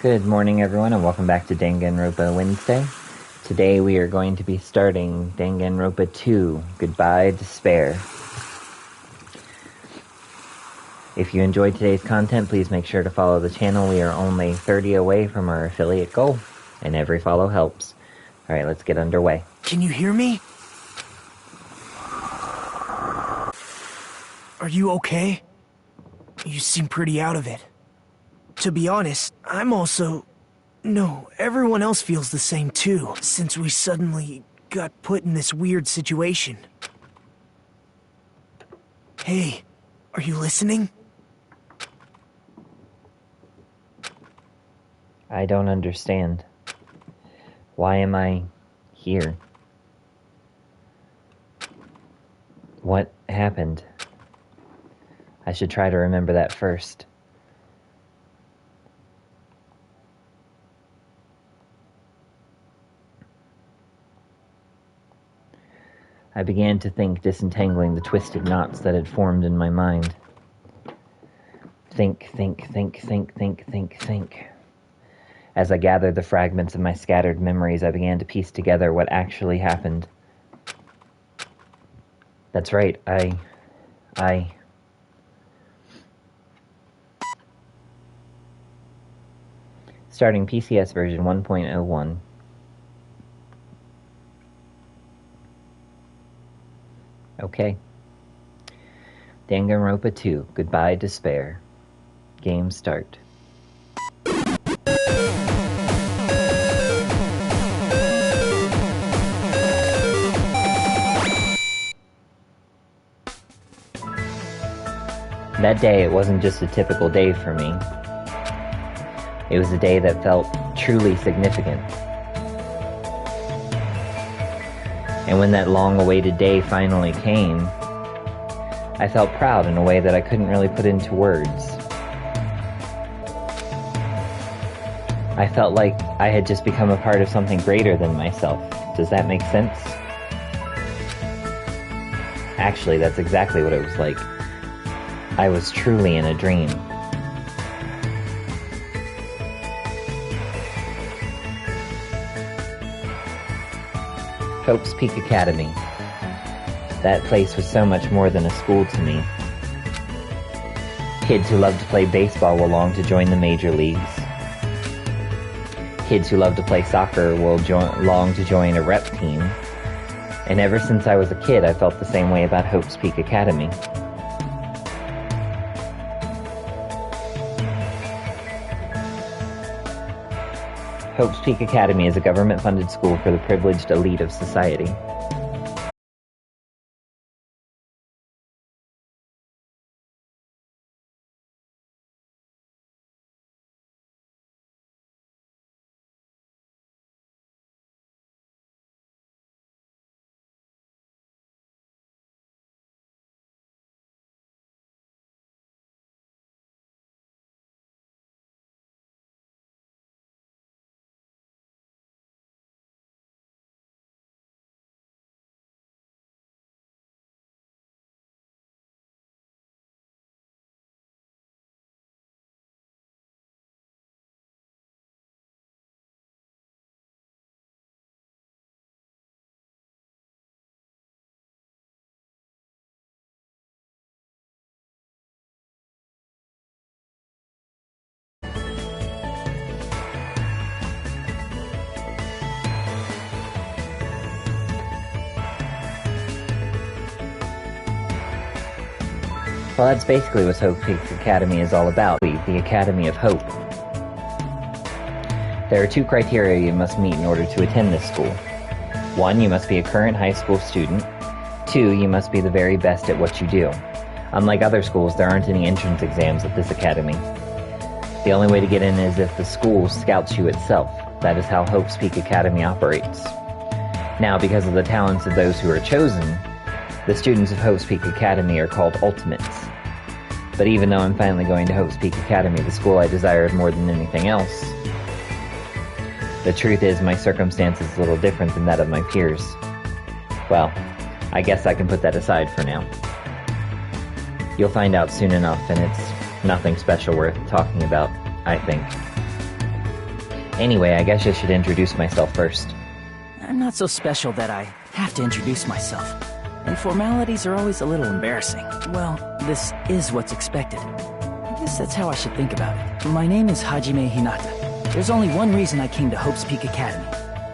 Good morning, everyone, and welcome back to Danganronpa Wednesday. Today we are going to be starting Danganronpa 2, Goodbye Despair. If you enjoyed today's content, please make sure to follow the channel. We are only 30 away from our affiliate goal, and every follow helps. Alright, let's get underway. Can you hear me? Are you okay? You seem pretty out of it. To be honest, I'm also... No, everyone else feels the same too, since we suddenly got put in this weird situation. Hey, are you listening? I don't understand. Why am I here? What happened? I should try to remember that first. I began to think, disentangling the twisted knots that had formed in my mind. Think. As I gathered the fragments of my scattered memories, I began to piece together what actually happened. That's right, I... Starting PCS version 1.01. Okay. Danganronpa 2, Goodbye Despair. Game start. That day, it wasn't just a typical day for me. It was a day that felt truly significant. And when that long-awaited day finally came, I felt proud in a way that I couldn't really put into words. I felt like I had just become a part of something greater than myself. Does that make sense? Actually, that's exactly what it was like. I was truly in a dream. Hope's Peak Academy. That place was so much more than a school to me. Kids who loved to play baseball will long to join the major leagues. Kids who love to play soccer will long to join a rep team. And ever since I was a kid, I felt the same way about Hope's Peak Academy. Hope's Peak Academy is a government-funded school for the privileged elite of society. Well, that's basically what Hope's Peak Academy is all about, the Academy of Hope. There are two criteria you must meet in order to attend this school. 1, you must be a current high school student. 2, you must be the very best at what you do. Unlike other schools, there aren't any entrance exams at this academy. The only way to get in is if the school scouts you itself. That is how Hope's Peak Academy operates. Now, because of the talents of those who are chosen, the students of Hope's Peak Academy are called Ultimates. But even though I'm finally going to Hope's Peak Academy, the school I desired more than anything else, the truth is my circumstance is a little different than that of my peers. Well, I guess I can put that aside for now. You'll find out soon enough, and it's nothing special worth talking about, I think. Anyway, I guess I should introduce myself first. I'm not so special that I have to introduce myself. And formalities are always a little embarrassing. Well, this is what's expected. I guess that's how I should think about it. My name is Hajime Hinata. There's only one reason I came to Hope's Peak Academy.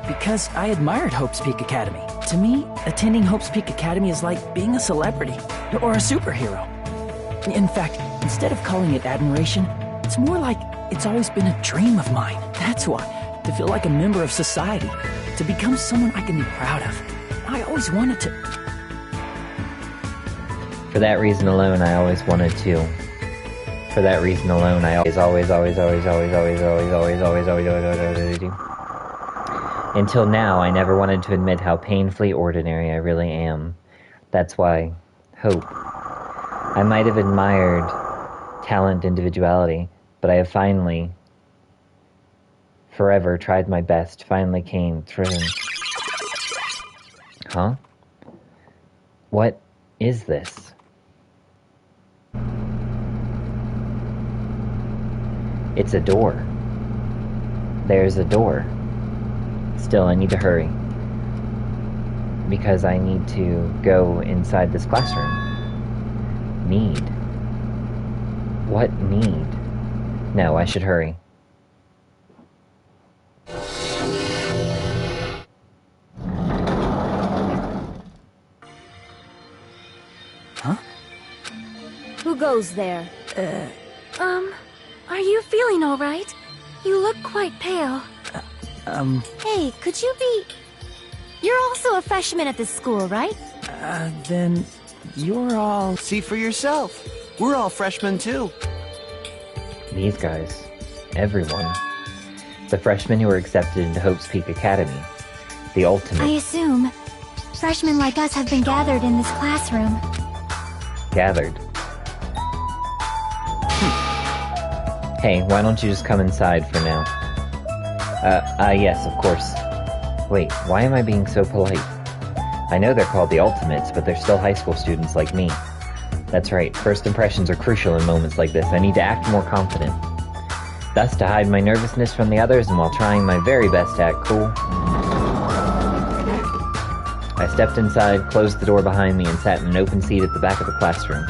Because I admired Hope's Peak Academy. To me, attending Hope's Peak Academy is like being a celebrity or a superhero. In fact, instead of calling it admiration, it's more like it's always been a dream of mine. That's why, to feel like a member of society, to become someone I can be proud of. I always wanted to... For that reason alone, I always wanted to. For that reason alone, I always. Until now, I never wanted to admit how painfully ordinary I really am. That's why, Hope. I might have admired talent, individuality, but I have finally, forever tried my best, finally came through. Huh? What is this? It's a door. There's a door. Still, I need to hurry. Because I need to go inside this classroom. Need. What need? No, I should hurry. Huh? Who goes there? Are you feeling all right? You look quite pale. Hey, could you be... You're also a freshman at this school, right? Then you're all... See for yourself. We're all freshmen too. These guys. Everyone. The freshmen who were accepted into Hope's Peak Academy. The ultimate. I assume freshmen like us have been gathered in this classroom. Gathered. Hey, why don't you just come inside for now? Yes, of course. Wait, why am I being so polite? I know they're called the Ultimates, but they're still high school students like me. That's right, first impressions are crucial in moments like this. I need to act more confident. Thus, to hide my nervousness from the others, and while trying my very best to act cool, I stepped inside, closed the door behind me, and sat in an open seat at the back of the classroom.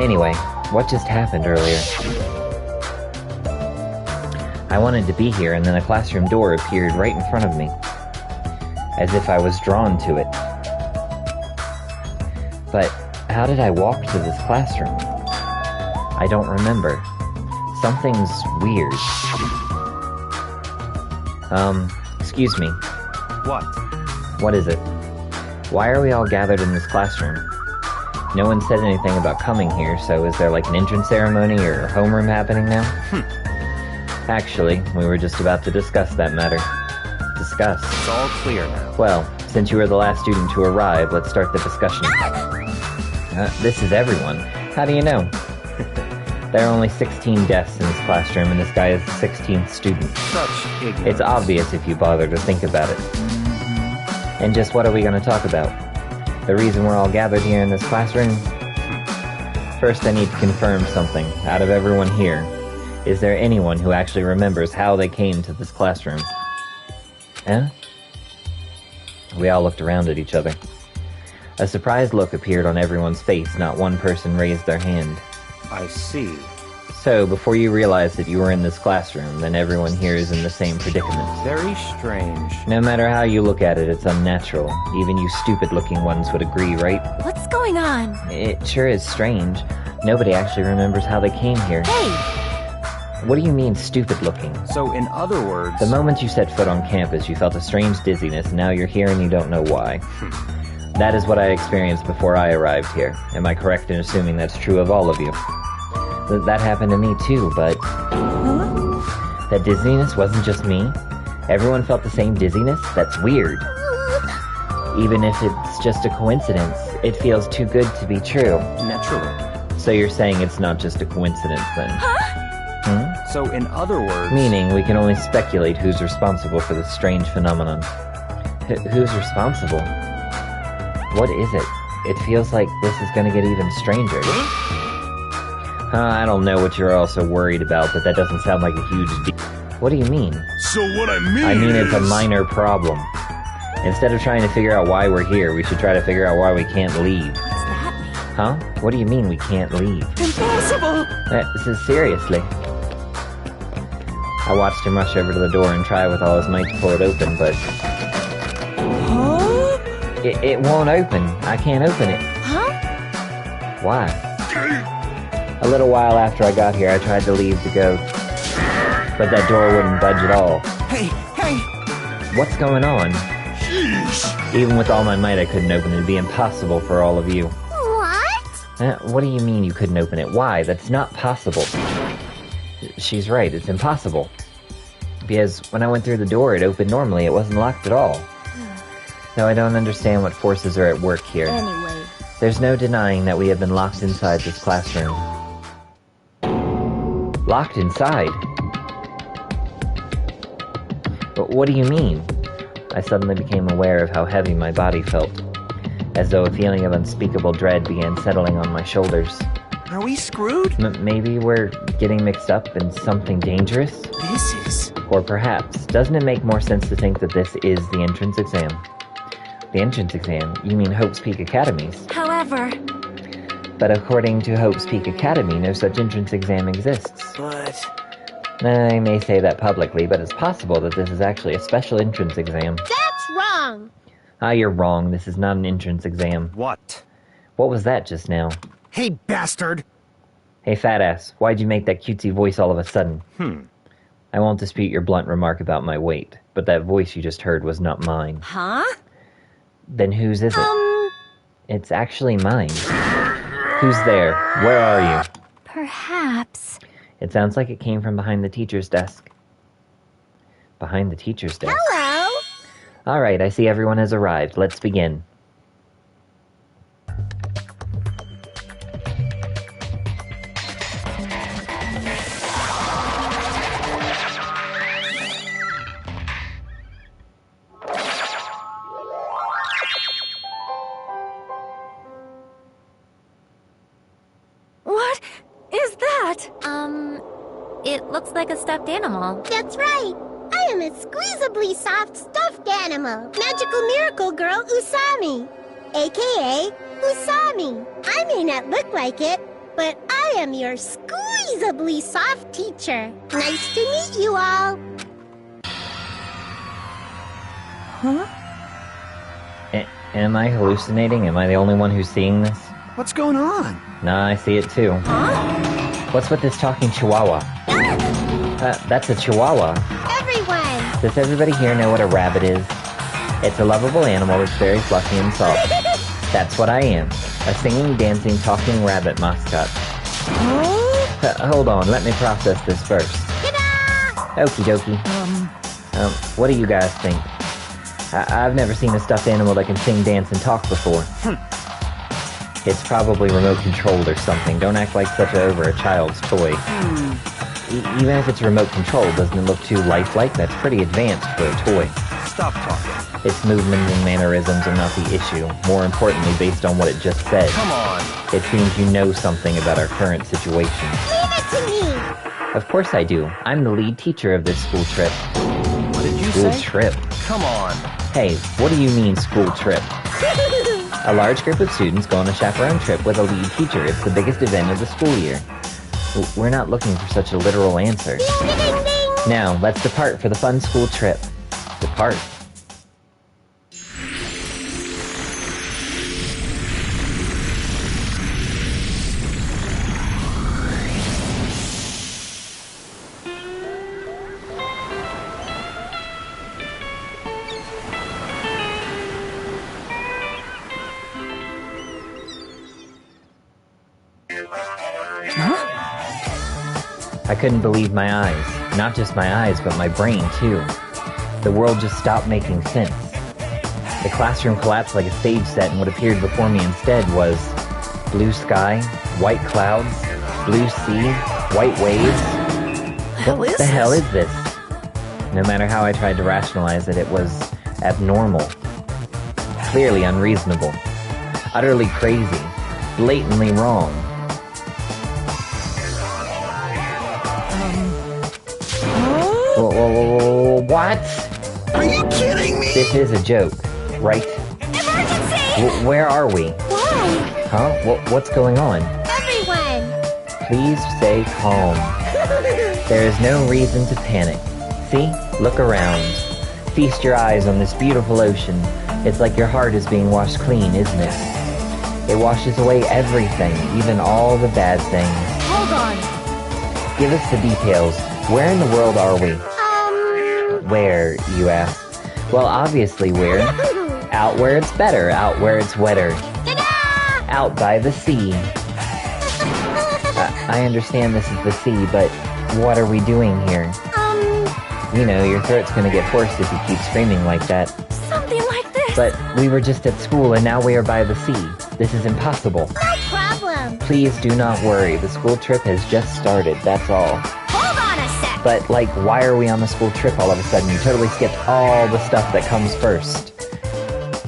Anyway, what just happened earlier? I wanted to be here, and then a classroom door appeared right in front of me, as if I was drawn to it. But how did I walk to this classroom? I don't remember. Something's weird. Excuse me. What? What is it? Why are we all gathered in this classroom? No one said anything about coming here, so is there like an entrance ceremony or homeroom happening now? Actually, we were just about to discuss that matter. Discuss? It's all clear now. Well, since you were the last student to arrive, let's start the discussion. This is everyone. How do you know? There are only 16 desks in this classroom, and this guy is the 16th student. Such ignorance. It's obvious if you bother to think about it. And just what are we going to talk about? The reason we're all gathered here in this classroom? First, I need to confirm something. Out of everyone here, is there anyone who actually remembers how they came to this classroom? Huh? We all looked around at each other. A surprised look appeared on everyone's face. Not one person raised their hand. I see. So, before you realized that you were in this classroom, then everyone here is in the same predicament. Very strange. No matter how you look at it, it's unnatural. Even you stupid-looking ones would agree, right? What's going on? It sure is strange. Nobody actually remembers how they came here. Hey! What do you mean, stupid-looking? So, in other words... The moment you set foot on campus, you felt a strange dizziness, and now you're here and you don't know why. That is what I experienced before I arrived here. Am I correct in assuming that's true of all of you? That happened to me too, but... That dizziness wasn't just me. Everyone felt the same dizziness? That's weird. Even if it's just a coincidence, it feels too good to be true. Naturally. So you're saying it's not just a coincidence, then? So, in other words... Meaning, we can only speculate who's responsible for this strange phenomenon. Who's responsible? What is it? It feels like this is gonna get even stranger. I don't know what you're all so worried about, but that doesn't sound like a huge deal. What do you mean? So what I mean I mean is... it's a minor problem. Instead of trying to figure out why we're here, we should try to figure out why we can't leave. What's that mean? Huh? What do you mean we can't leave? Impossible! This is seriously. I watched him rush over to the door and try with all his might to pull it open, but... Huh? It won't open. I can't open it. Huh? Why? A little while after I got here, I tried to leave to go, but that door wouldn't budge at all. Hey! What's going on? Sheesh. Even with all my might, I couldn't open it. It'd be impossible for all of you. What? What do you mean you couldn't open it? Why? That's not possible. She's right, it's impossible. Because when I went through the door, it opened normally. It wasn't locked at all. No, I don't understand what forces are at work here. Anyway. There's no denying that we have been locked inside this classroom. Locked inside? But what do you mean? I suddenly became aware of how heavy my body felt, as though a feeling of unspeakable dread began settling on my shoulders. Are we screwed? Maybe we're getting mixed up in something dangerous? This is... Or perhaps, doesn't it make more sense to think that this is the entrance exam? The entrance exam? You mean Hope's Peak Academy's? However... But according to Hope's Peak Academy, no such entrance exam exists. But... I may say that publicly, but it's possible that this is actually a special entrance exam. That's wrong! Ah, you're wrong. This is not an entrance exam. What? What was that just now? Hey, bastard! Hey, fat ass, why'd you make that cutesy voice all of a sudden? I won't dispute your blunt remark about my weight, but that voice you just heard was not mine. Huh? Then whose is it? It's actually mine. Who's there? Where are you? Perhaps... It sounds like it came from behind the teacher's desk. Behind the teacher's desk? Hello? Alright, I see everyone has arrived. Let's begin. What is that? It looks like a stuffed animal. That's right. I am a squeezably soft stuffed animal. Magical miracle girl Usami. AKA Usami. I may not look like it, but I am your squeezably soft teacher. Nice to meet you all. Huh? Am I hallucinating? Am I the only one who's seeing this? What's going on? Nah, I see it too. What's with this talking chihuahua? That's a chihuahua. Everyone. Does everybody here know what a rabbit is? It's a lovable animal that's very fluffy and soft. That's what I am. A singing, dancing, talking rabbit mascot. Hold on, let me process this first. Ta-da! Okie dokie. What do you guys think? I've never seen a stuffed animal that can sing, dance, and talk before. It's probably remote-controlled or something. Don't act like such over a child's toy. Even if it's remote-controlled, doesn't it look too lifelike? That's pretty advanced for a toy. Stop talking. Its movements and mannerisms are not the issue. More importantly, based on what it just said. Come on. It seems you know something about our current situation. Leave it to me. Of course I do. I'm the lead teacher of this school trip. What did you School say? trip? Come on. Hey, what do you mean school trip? A large group of students go on a chaperone trip with a lead teacher. It's the biggest event of the school year. We're not looking for such a literal answer. Ding, ding, ding, ding. Now, let's depart for the fun school trip. Depart. I couldn't believe my eyes. Not just my eyes, but my brain, too. The world just stopped making sense. The classroom collapsed like a stage set, and what appeared before me instead was blue sky, white clouds, blue sea, white waves. What the hell is this? No matter how I tried to rationalize it, it was abnormal. Clearly unreasonable. Utterly crazy. Blatantly wrong. What? Are you kidding me? This is a joke, right? Emergency! Where are we? Why? Huh? What's going on? Everyone! Please stay calm. There is no reason to panic. See? Look around. Feast your eyes on this beautiful ocean. It's like your heart is being washed clean, isn't it? It washes away everything, even all the bad things. Hold on. Give us the details. Where in the world are we? Where, you ask? Well, obviously where? Out where it's better, out where it's wetter. Ta-da! Out by the sea. I understand this is the sea, but what are we doing here? You know, your throat's gonna get hoarse if you keep screaming like that. Something like this. But we were just at school and now we are by the sea. This is impossible. No problem. Please do not worry. The school trip has just started, that's all. Hold on a sec. But, like, why are we on the school trip all of a sudden? You totally skipped all the stuff that comes first.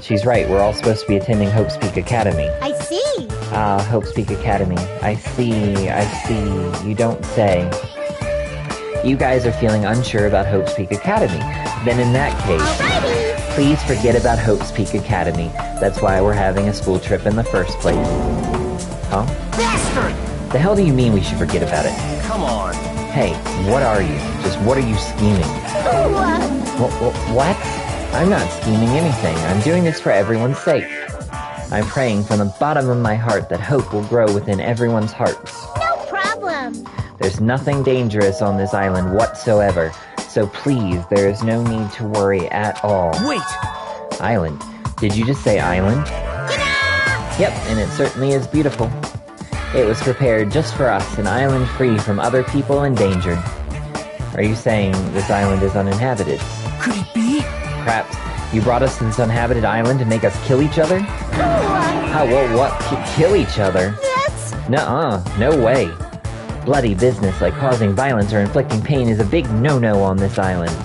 She's right, we're all supposed to be attending Hope's Peak Academy. I see. Ah, Hope's Peak Academy. I see. You don't say. You guys are feeling unsure about Hope's Peak Academy. Then in that case, Alrighty. please forget about Hope's Peak Academy. That's why we're having a school trip in the first place. Huh? Bastard! The hell do you mean we should forget about it? Come on. Hey, what are you? Just what are you scheming? What? I'm not scheming anything. I'm doing this for everyone's sake. I'm praying from the bottom of my heart that hope will grow within everyone's hearts. No problem. There's nothing dangerous on this island whatsoever, so please, there is no need to worry at all. Wait! Island? Did you just say island? Ta-da! Yep, and it certainly is beautiful. It was prepared just for us, an island free from other people and danger. Are you saying this island is uninhabited? Could it be? Perhaps you brought us to this uninhabited island to make us kill each other? How, what? Kill each other? Yes. Nuh-uh, no way. Bloody business like causing violence or inflicting pain is a big no-no on this island.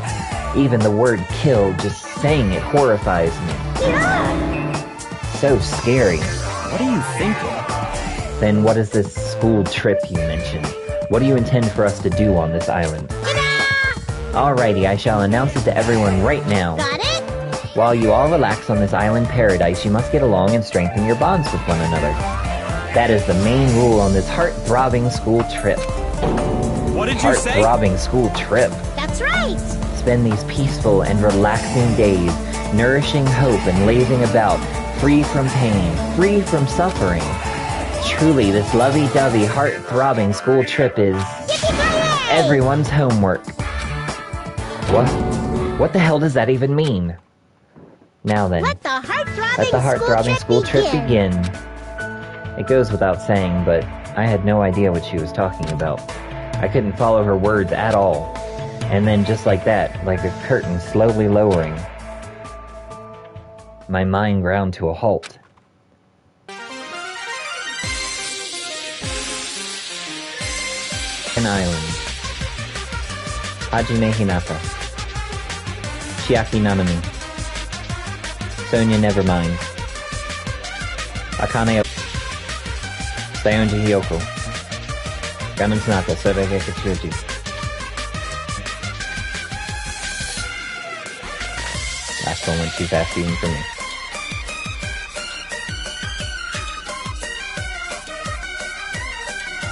Even the word kill, just saying it horrifies me. Yeah. So scary. What are you thinking? Then what is this school trip you mentioned? What do you intend for us to do on this island? Alrighty, I shall announce it to everyone right now. Got it? While you all relax on this island paradise, you must get along and strengthen your bonds with one another. That is the main rule on this heart-throbbing school trip. What did you say? Heart-throbbing school trip. That's right. Spend these peaceful and relaxing days, nourishing hope and lazing about, free from pain, free from suffering. Truly, this lovey-dovey, heart-throbbing school trip is Yippee-ki-yay! everyone's homework. What? What the hell does that even mean? Now then, Let the let the heart-throbbing school trip begin. It goes without saying, but I had no idea what she was talking about. I couldn't follow her words at all. And then just like that, like a curtain slowly lowering, my mind ground to a halt. An island. Hajime Hinata. Chiaki Nanami. Sonia Nevermind. Akane Sayonji Hiyoko. Ganon Tanaka, Sorege Kachuji. Last one went too fast even for me.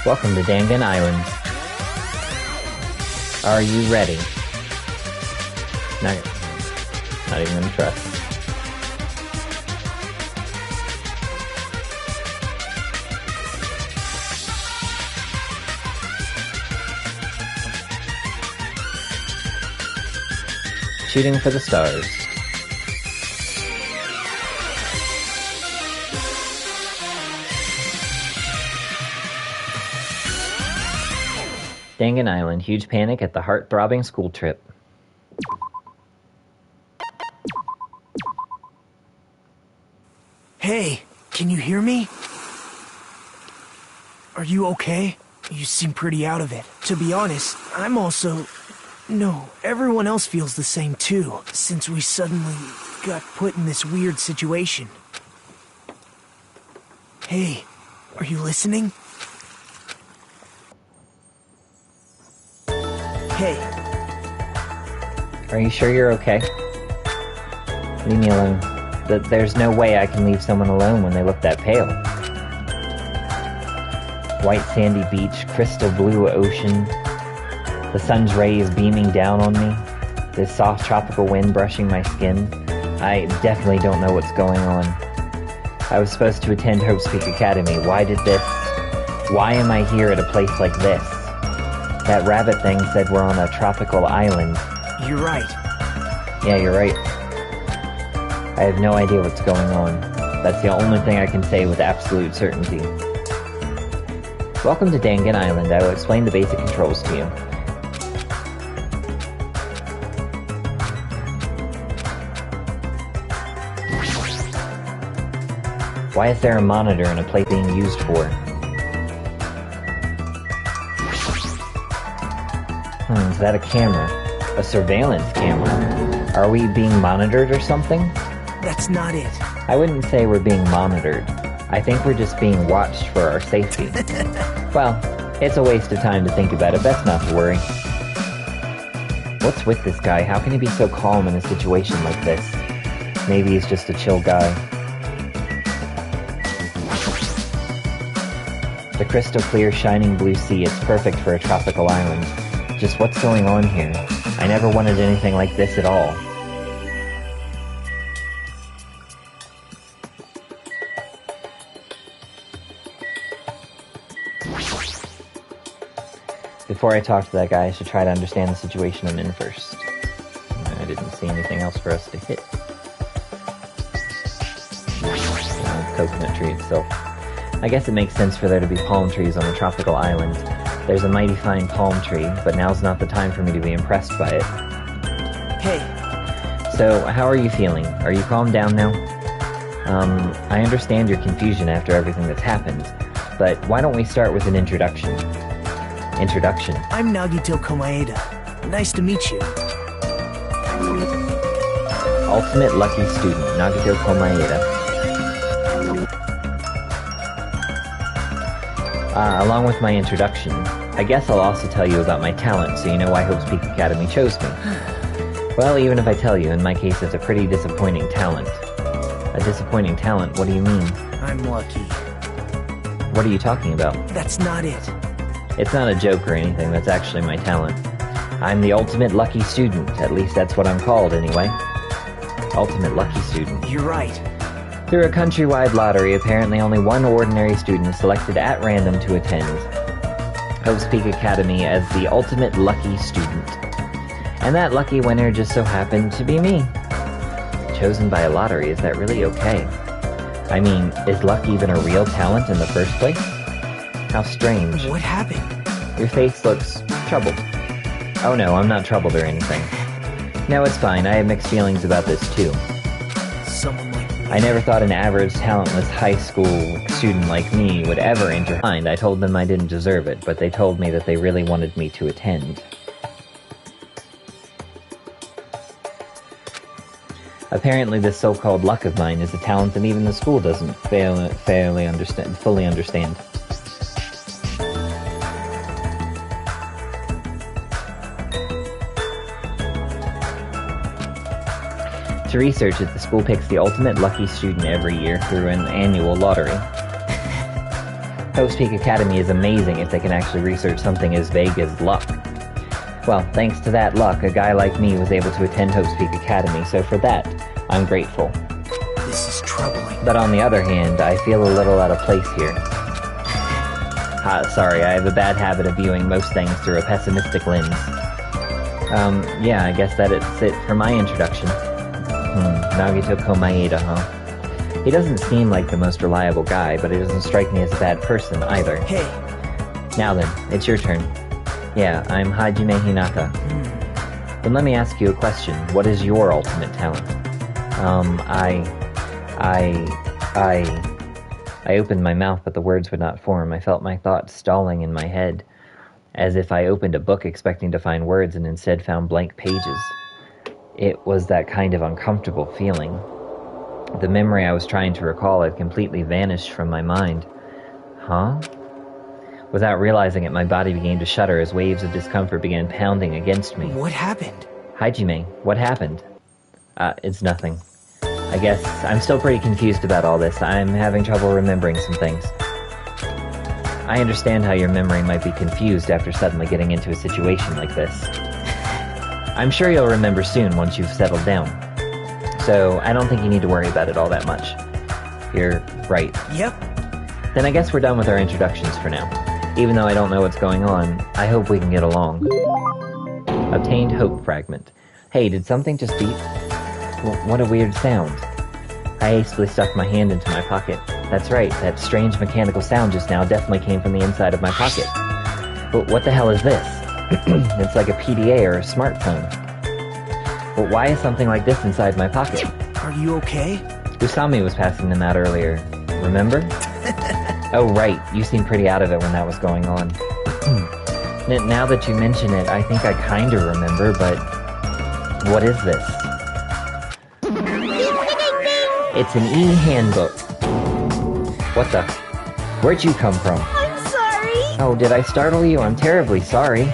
Welcome to Dangan Island. Are you ready? Not even gonna try. Shooting for the stars. Dangan Island, huge panic at the heart-throbbing school trip. Hey, can you hear me? Are you okay? You seem pretty out of it. To be honest, I'm also... No, everyone else feels the same too, since we suddenly got put in this weird situation. Hey, are you listening? Hey, Are you sure you're okay? Leave me alone. There's no way I can leave someone alone when they look that pale. White sandy beach, crystal blue ocean, the sun's rays beaming down on me, this soft tropical wind brushing my skin. I definitely don't know what's going on. I was supposed to attend Hope's Peak Academy. Why am I here at a place like this? That rabbit thing said we're on a tropical island. You're right. Yeah, you're right. I have no idea what's going on. That's the only thing I can say with absolute certainty. Welcome to Dangan Island. I will explain the basic controls to you. Why is there a monitor in a place being used for? Is that a camera? A surveillance camera? Are we being monitored or something? That's not it. I wouldn't say we're being monitored. I think we're just being watched for our safety. Well, it's a waste of time to think about it. Best not to worry. What's with this guy? How can he be so calm in a situation like this? Maybe he's just a chill guy. The crystal clear, shining blue sea, it's perfect for a tropical island. Just what's going on here? I never wanted anything like this at all. Before I talk to that guy, I should try to understand the situation I'm in first. I didn't see anything else for us to hit. Coconut tree itself. I guess it makes sense for there to be palm trees on a tropical island. There's a mighty fine palm tree, but now's not the time for me to be impressed by it. Hey. So, how are you feeling? Are you calmed down now? I understand your confusion after everything that's happened, but why don't we start with an introduction? Introduction. I'm Nagito Komaeda. Nice to meet you. Ultimate lucky student, Nagito Komaeda. Along with my introduction, I guess I'll also tell you about my talent so you know why Hope's Peak Academy chose me. Well, even if I tell you, in my case it's a pretty disappointing talent. A disappointing talent? What do you mean? I'm lucky. What are you talking about? That's not it. It's not a joke or anything, that's actually my talent. I'm the ultimate lucky student, at least that's what I'm called anyway. Ultimate lucky student. You're right. Through a countrywide lottery, apparently only one ordinary student is selected at random to attend Hope's Peak Academy as the ultimate lucky student. And that lucky winner just so happened to be me. Chosen by a lottery, is that really okay? I mean, is luck even a real talent in the first place? How strange. What happened? Your face looks troubled. Oh no, I'm not troubled or anything. No, it's fine. I have mixed feelings about this too. Someone like me. I never thought an average, talentless high school student like me would ever enter mind. I told them I didn't deserve it, but they told me that they really wanted me to attend. Apparently this so-called luck of mine is a talent that even the school doesn't fully understand. To research it, the school picks the ultimate lucky student every year through an annual lottery. Hope's Peak Academy is amazing if they can actually research something as vague as luck. Well, thanks to that luck, a guy like me was able to attend Hope's Peak Academy, so for that, I'm grateful. This is troubling. But on the other hand, I feel a little out of place here. Sorry, I have a bad habit of viewing most things through a pessimistic lens. Yeah, I guess that's it for my introduction. Nagito Komaeda, huh? He doesn't seem like the most reliable guy, but he doesn't strike me as a bad person either. Hey. Now then, it's your turn. Yeah, I'm Haiji Hinata. Then let me ask you a question. What is your ultimate talent? I opened my mouth, but the words would not form. I felt my thoughts stalling in my head, as if I opened a book expecting to find words and instead found blank pages. It was that kind of uncomfortable feeling. The memory I was trying to recall had completely vanished from my mind. Huh? Without realizing it, my body began to shudder as waves of discomfort began pounding against me. What happened? Haiji, what happened? It's nothing. I guess I'm still pretty confused about all this. I'm having trouble remembering some things. I understand how your memory might be confused after suddenly getting into a situation like this. I'm sure you'll remember soon once you've settled down. So I don't think you need to worry about it all that much. You're right. Yep. Then I guess we're done with our introductions for now. Even though I don't know what's going on, I hope we can get along. Obtained Hope Fragment. Hey, did something just beep? What a weird sound. I hastily stuck my hand into my pocket. That's right, that strange mechanical sound just now definitely came from the inside of my pocket. But what the hell is this? It's like a PDA or a smartphone. But why is something like this inside my pocket? Are you okay? Usami was passing them out earlier. Remember? Oh right, you seemed pretty out of it when that was going on. Now that you mention it, I think I kinda remember, but... what is this? It's an e-handbook. What the? Where'd you come from? I'm sorry. Oh, did I startle you? I'm terribly sorry.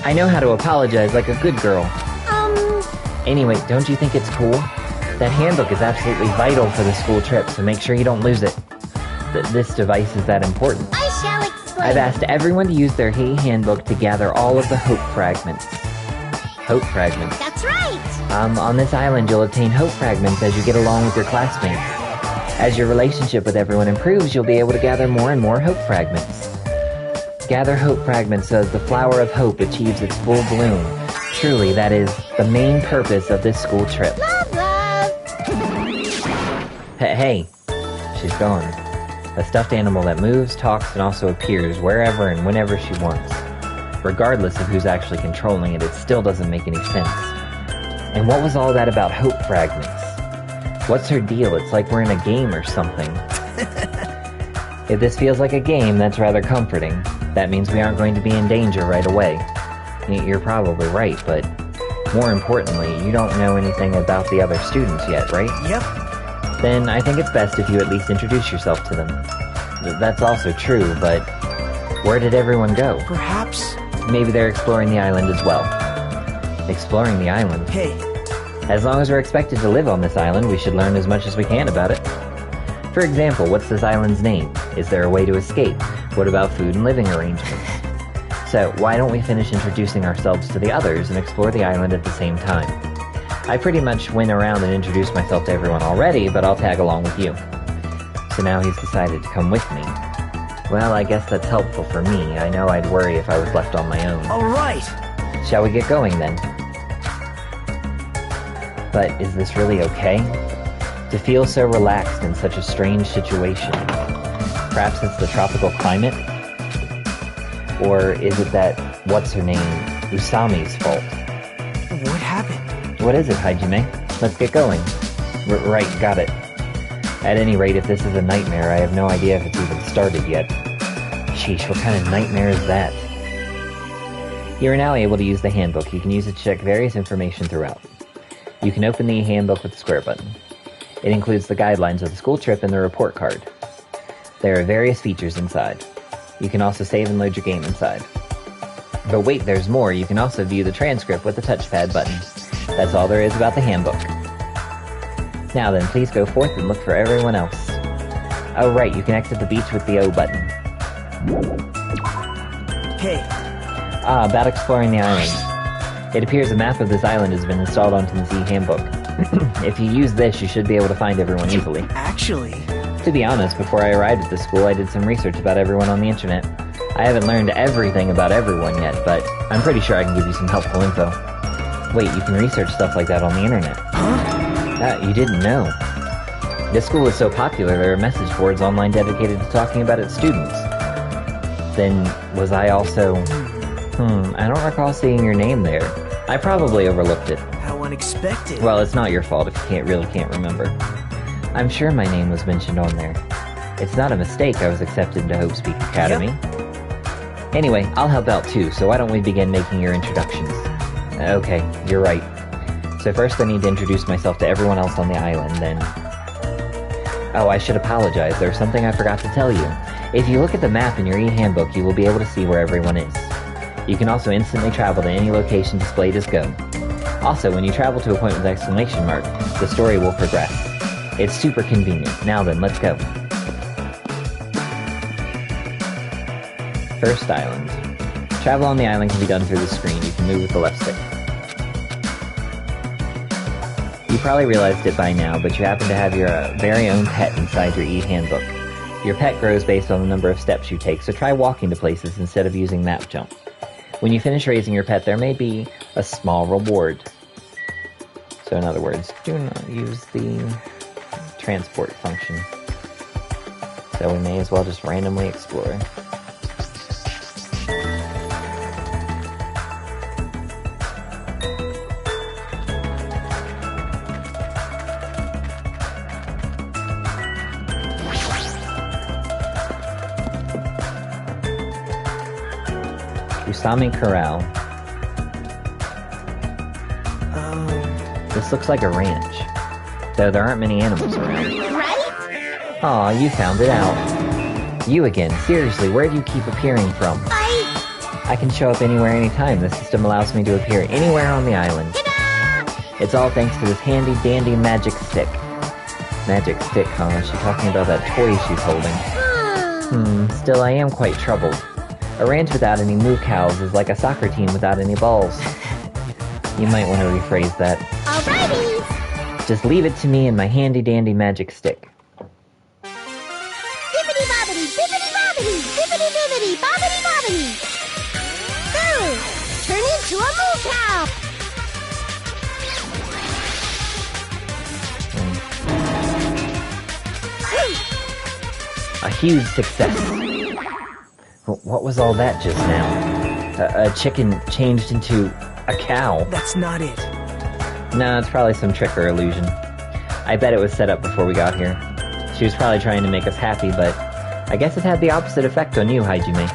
I know how to apologize like a good girl. Anyway, don't you think it's cool? That handbook is absolutely vital for the school trip, so make sure you don't lose it. This device is that important. I shall explain. I've asked everyone to use their handbook to gather all of the hope fragments. Hope fragments? That's right. On this island, you'll obtain hope fragments as you get along with your classmates. As your relationship with everyone improves, you'll be able to gather more and more hope fragments. Gather hope fragments so that the flower of hope achieves its full bloom. Truly, that is the main purpose of this school trip. Love, love. Hey, she's gone. A stuffed animal that moves, talks, and also appears wherever and whenever she wants. Regardless of who's actually controlling it, it still doesn't make any sense. And what was all that about hope fragments? What's her deal? It's like we're in a game or something. If this feels like a game, that's rather comforting. That means we aren't going to be in danger right away. You're probably right, but more importantly, you don't know anything about the other students yet, right? Yep. Then I think it's best if you at least introduce yourself to them. That's also true, but where did everyone go? Perhaps... maybe they're exploring the island as well. Exploring the island? Hey. As long as we're expected to live on this island, we should learn as much as we can about it. For example, what's this island's name? Is there a way to escape? What about food and living arrangements? So, why don't we finish introducing ourselves to the others and explore the island at the same time? I pretty much went around and introduced myself to everyone already, but I'll tag along with you. So now he's decided to come with me. Well, I guess that's helpful for me. I know I'd worry if I was left on my own. Alright! Shall we get going then? But is this really okay? To feel so relaxed in such a strange situation. Perhaps it's the tropical climate? Or is it that, what's-her-name, Usami's fault? What happened? What is it, Haiji? Let's get going. Right, got it. At any rate, if this is a nightmare, I have no idea if it's even started yet. Sheesh, what kind of nightmare is that? You are now able to use the handbook. You can use it to check various information throughout. You can open the handbook with the square button. It includes the guidelines of the school trip and the report card. There are various features inside. You can also save and load your game inside. But wait, there's more. You can also view the transcript with the touchpad button. That's all there is about the handbook. Now then, please go forth and look for everyone else. Oh right, you can exit the beach with the O button. Hey. About exploring the island. It appears a map of this island has been installed onto the Z handbook. If you use this, you should be able to find everyone easily. Actually... to be honest, before I arrived at the school, I did some research about everyone on the internet. I haven't learned everything about everyone yet, but I'm pretty sure I can give you some helpful info. Wait, you can research stuff like that on the internet. Huh? You didn't know. This school is so popular, there are message boards online dedicated to talking about its students. Then, was I also... I don't recall seeing your name there. I probably overlooked it. How unexpected. Well, it's not your fault if you really can't remember. I'm sure my name was mentioned on there. It's not a mistake I was accepted into Hope Speak Academy. Yep. Anyway, I'll help out too, so why don't we begin making your introductions? Okay, you're right. So first I need to introduce myself to everyone else on the island, then... Oh, I should apologize, there's something I forgot to tell you. If you look at the map in your e-handbook, you will be able to see where everyone is. You can also instantly travel to any location displayed as go. Also, when you travel to a point with exclamation mark, the story will progress. It's super convenient. Now then, let's go. First island. Travel on the island can be done through the screen. You can move with the left stick. You probably realized it by now, but you happen to have your very own pet inside your e-handbook. Your pet grows based on the number of steps you take, so try walking to places instead of using map jump. When you finish raising your pet, there may be a small reward. So in other words, do not use the transport function. So we may as well just randomly explore. Usami Corral. This looks like a ranch, though there aren't many animals around. Right? Aw, you found it out. You again. Seriously, where do you keep appearing from? I can show up anywhere, anytime. The system allows me to appear anywhere on the island. Ta-da! It's all thanks to this handy-dandy magic stick. Magic stick, huh? Is she talking about that toy she's holding? Still, I am quite troubled. A ranch without any moo cows is like a soccer team without any balls. You might want to rephrase that. Alrighty! Just leave it to me and my handy-dandy magic stick. Bibbidi-bobbidi, bibbidi-bobbidi, bibbidi-bibbidi, bobbidi-bobbidi! Go! Turn into a moo cow! A huge success. What was all that just now? A chicken changed into a cow. That's not it. No, it's probably some trick or illusion. I bet it was set up before we got here. She was probably trying to make us happy, but I guess it had the opposite effect on you, Haijime.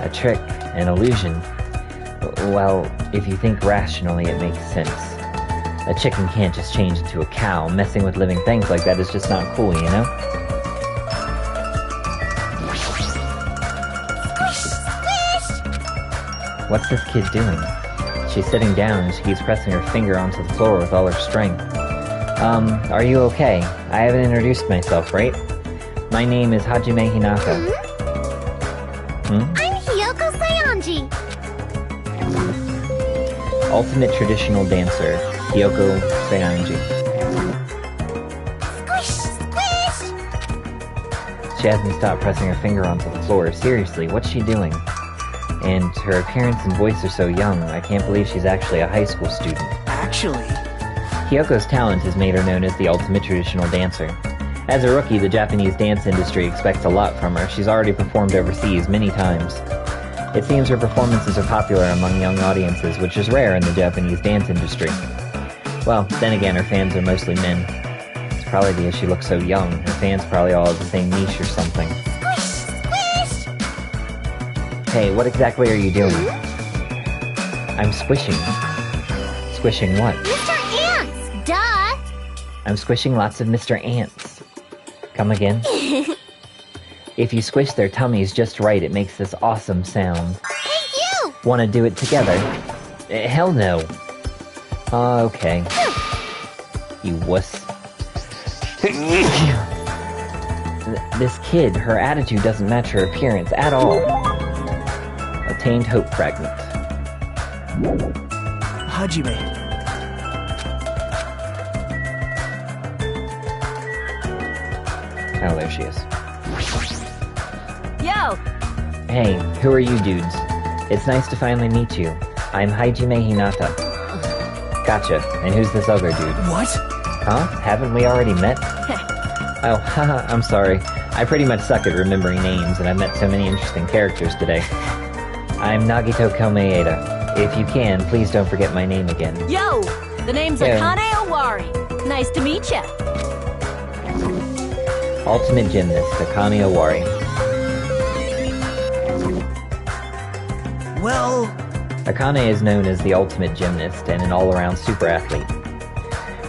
A trick, an illusion. Well, if you think rationally, it makes sense. A chicken can't just change into a cow. Messing with living things like that is just not cool, you know? What's this kid doing? She's sitting down and she keeps pressing her finger onto the floor with all her strength. Are you okay? I haven't introduced myself, right? My name is Hajime Hinata. I'm Hiyoko Saionji. Ultimate traditional dancer, Hiyoko Saionji. Squish, squish! She hasn't stopped pressing her finger onto the floor. Seriously, what's she doing? And her appearance and voice are so young, I can't believe she's actually a high school student. Actually... Hiyoko's talent has made her known as the ultimate traditional dancer. As a rookie, the Japanese dance industry expects a lot from her. She's already performed overseas many times. It seems her performances are popular among young audiences, which is rare in the Japanese dance industry. Well, then again, her fans are mostly men. It's probably because she looks so young. Her fans probably all have the same niche or something. Hey, what exactly are you doing? I'm squishing. Squishing what? Mr. Ants! Duh! I'm squishing lots of Mr. Ants. Come again? If you squish their tummies just right, it makes this awesome sound. Hey, you! Want to do it together? Hell no. Okay. You wuss. This kid, her attitude doesn't match her appearance at all. Obtained hope fragment. Hajime. Oh, there she is. Yo! Hey, who are you dudes? It's nice to finally meet you. I'm Haijime Hinata. Gotcha. And who's this other dude? What? Huh? Haven't we already met? Oh, haha, I'm sorry. I pretty much suck at remembering names, and I've met so many interesting characters today. I'm Nagito Komeida. If you can, please don't forget my name again. Yo! The name's Yeah. Akane Owari. Nice to meet ya. Ultimate Gymnast, Akane Owari. Well... Akane is known as the ultimate gymnast and an all-around super athlete.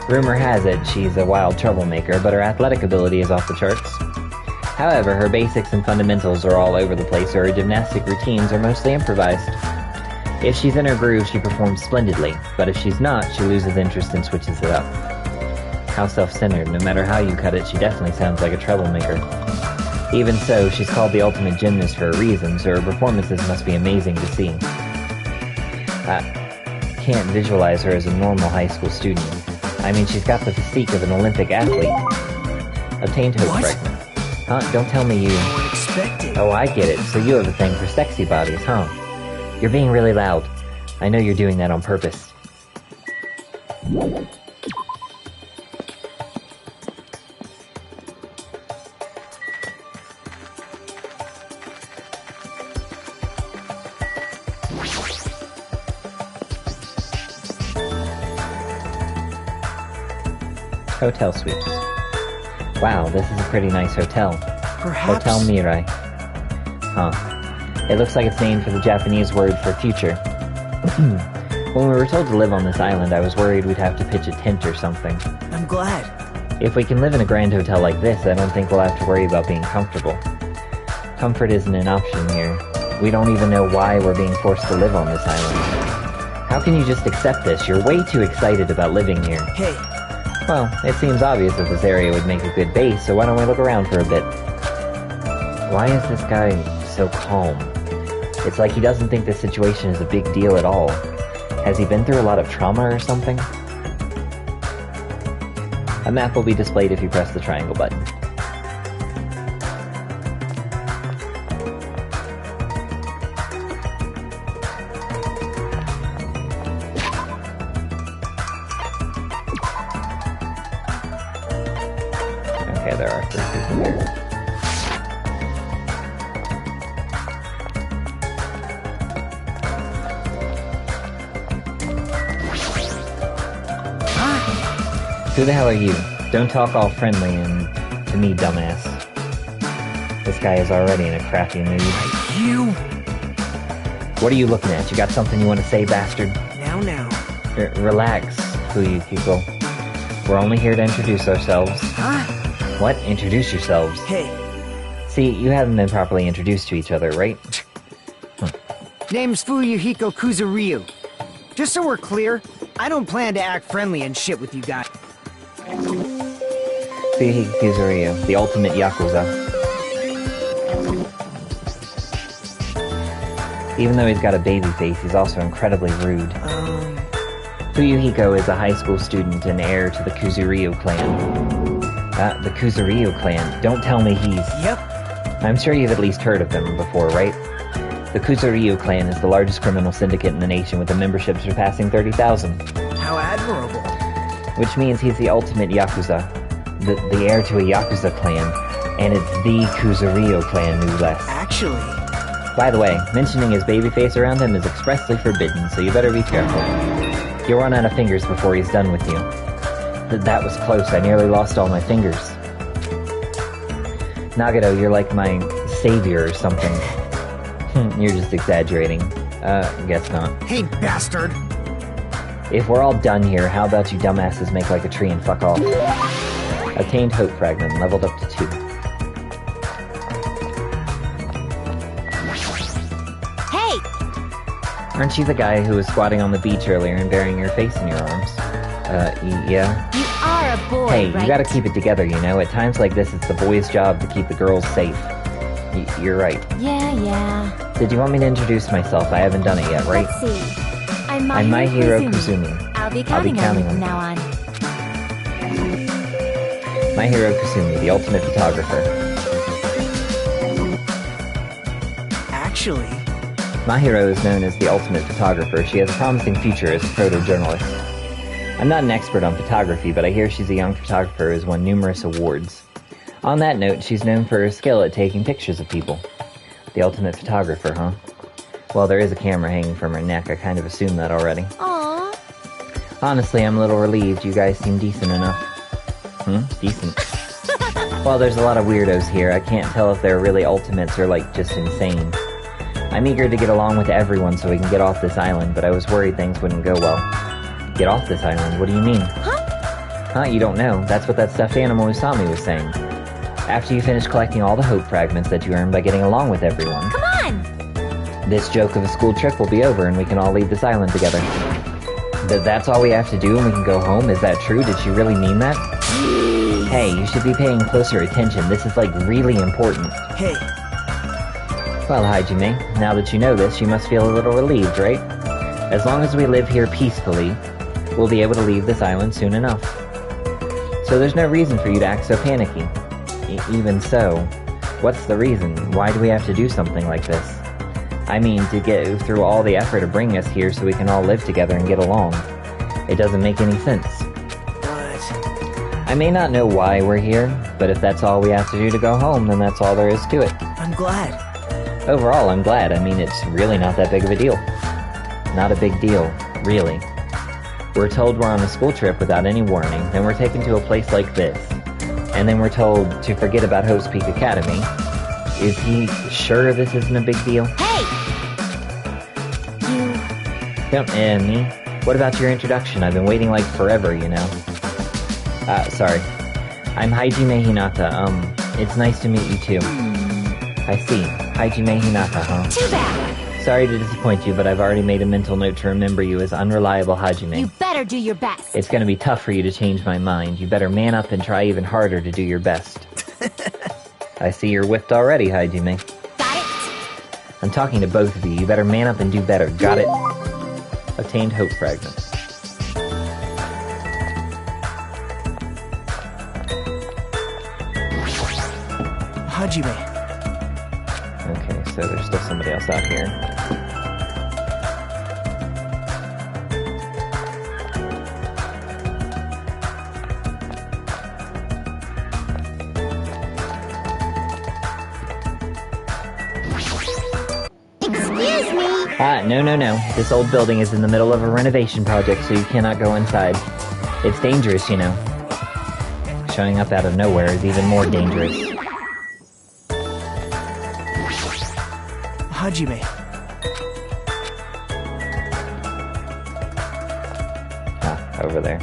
Rumor has it she's a wild troublemaker, but her athletic ability is off the charts. However, her basics and fundamentals are all over the place, so her gymnastic routines are mostly improvised. If she's in her groove, she performs splendidly, but if she's not, she loses interest and switches it up. How self-centered. No matter how you cut it, she definitely sounds like a troublemaker. Even so, she's called the ultimate gymnast for a reason, so her performances must be amazing to see. I can't visualize her as a normal high school student. I mean, she's got the physique of an Olympic athlete. Obtained hope fragment. Huh? Don't tell me you... Unexpected. Oh, I get it. So you have a thing for sexy bodies, huh? You're being really loud. I know you're doing that on purpose. Hotel suites. Wow, this is a pretty nice hotel. Perhaps... Hotel Mirai. Huh. It looks like it's named for the Japanese word for future. When we were told to live on this island, I was worried we'd have to pitch a tent or something. I'm glad. If we can live in a grand hotel like this, I don't think we'll have to worry about being comfortable. Comfort isn't an option here. We don't even know why we're being forced to live on this island. How can you just accept this? You're way too excited about living here. Hey. Well, it seems obvious that this area would make a good base, so why don't we look around for a bit? Why is this guy so calm? It's like he doesn't think this situation is a big deal at all. Has he been through a lot of trauma or something? A map will be displayed if you press the triangle button. Okay, there are 3 people here. Who the hell are you? Don't talk all friendly and to me, dumbass. This guy is already in a crappy mood. You... What are you looking at? You got something you want to say, bastard? Now. Relax, Fuyuhiko. We're only here to introduce ourselves. Huh? What? Introduce yourselves? Hey. See, you haven't been properly introduced to each other, right? Name's Fuyuhiko Kuzuryu. Just so we're clear, I don't plan to act friendly and shit with you guys. Fuyuhiko Kuzuryu, the ultimate Yakuza. Even though he's got a baby face, he's also incredibly rude. Fuyuhiko is a high school student and heir to the Kuzuryu clan. The Kuzuryu clan? Don't tell me he's... Yep. I'm sure you've at least heard of them before, right? The Kuzuryu clan is the largest criminal syndicate in the nation with a membership surpassing 30,000. How admirable. Which means he's the ultimate Yakuza. The heir to a Yakuza clan. And it's the Kuzuryu clan, no less. Actually... By the way, mentioning his baby face around him is expressly forbidden, so you better be careful. You'll run out of fingers before he's done with you. That was close, I nearly lost all my fingers. Nagato, you're like my savior or something. You're just exaggerating. Guess not. Hey, bastard! If we're all done here, how about you dumbasses make like a tree and fuck off? Obtained hope fragment, leveled up to 2. Hey! Aren't you the guy who was squatting on the beach earlier and burying your face in your arms? Yeah? You are a boy, Hey, right? you gotta keep it together, you know? At times like this, it's the boys' job to keep the girls safe. You're right. Yeah. Did you want me to introduce myself? I haven't done it yet, right? Let's see. I'm My hero Kuzumi. I'll be counting on you from now on. My hero Kuzumi, the ultimate photographer. Actually... My hero is known as the ultimate photographer. She has a promising future as a photojournalist. I'm not an expert on photography, but I hear she's a young photographer who has won numerous awards. On that note, she's known for her skill at taking pictures of people. The ultimate photographer, huh? Well, there is a camera hanging from her neck. I kind of assumed that already. Aww. Honestly, I'm a little relieved. You guys seem decent enough. Decent. Well, there's a lot of weirdos here. I can't tell if they're really ultimates or, like, just insane. I'm eager to get along with everyone so we can get off this island, but I was worried things wouldn't go well. Get off this island? What do you mean? Huh? Huh? You don't know. That's what that stuffed animal Usami was saying. After you finish collecting all the hope fragments that you earned by getting along with everyone. Come on! This joke of a school trip will be over and we can all leave this island together. That's all we have to do and we can go home? Is that true? Did she really mean that? Hey, you should be paying closer attention. This is, like, really important. Hey. Well, Hajime, now that you know this, you must feel a little relieved, right? As long as we live here peacefully, we'll be able to leave this island soon enough. So there's no reason for you to act so panicky. Even so, what's the reason? Why do we have to do something like this? I mean, to get through all the effort of bringing us here so we can all live together and get along. It doesn't make any sense. What? I may not know why we're here, but if that's all we have to do to go home, then that's all there is to it. I'm glad. Overall, I'm glad. I mean, it's really not that big of a deal. Not a big deal, really. We're told we're on a school trip without any warning, then we're taken to a place like this. And then we're told to forget about Hope's Peak Academy. Is he sure this isn't a big deal? Hey! Me? What about your introduction? I've been waiting like forever, you know. Sorry. I'm Hajime Hinata. It's nice to meet you too. I see. Hajime Hinata, huh? Too bad! Sorry to disappoint you, but I've already made a mental note to remember you as Unreliable Hajime. You better do your best. It's gonna be tough for you to change my mind. You better man up and try even harder to do your best. I see you're whipped already, Hajime. Got it? I'm talking to both of you. You better man up and do better. Got it? Obtained Hope Fragment. Hajime. Okay, so there's still somebody else out here. Excuse me. No. This old building is in the middle of a renovation project, so you cannot go inside. It's dangerous, you know. Showing up out of nowhere is even more dangerous. Hajime. Over there.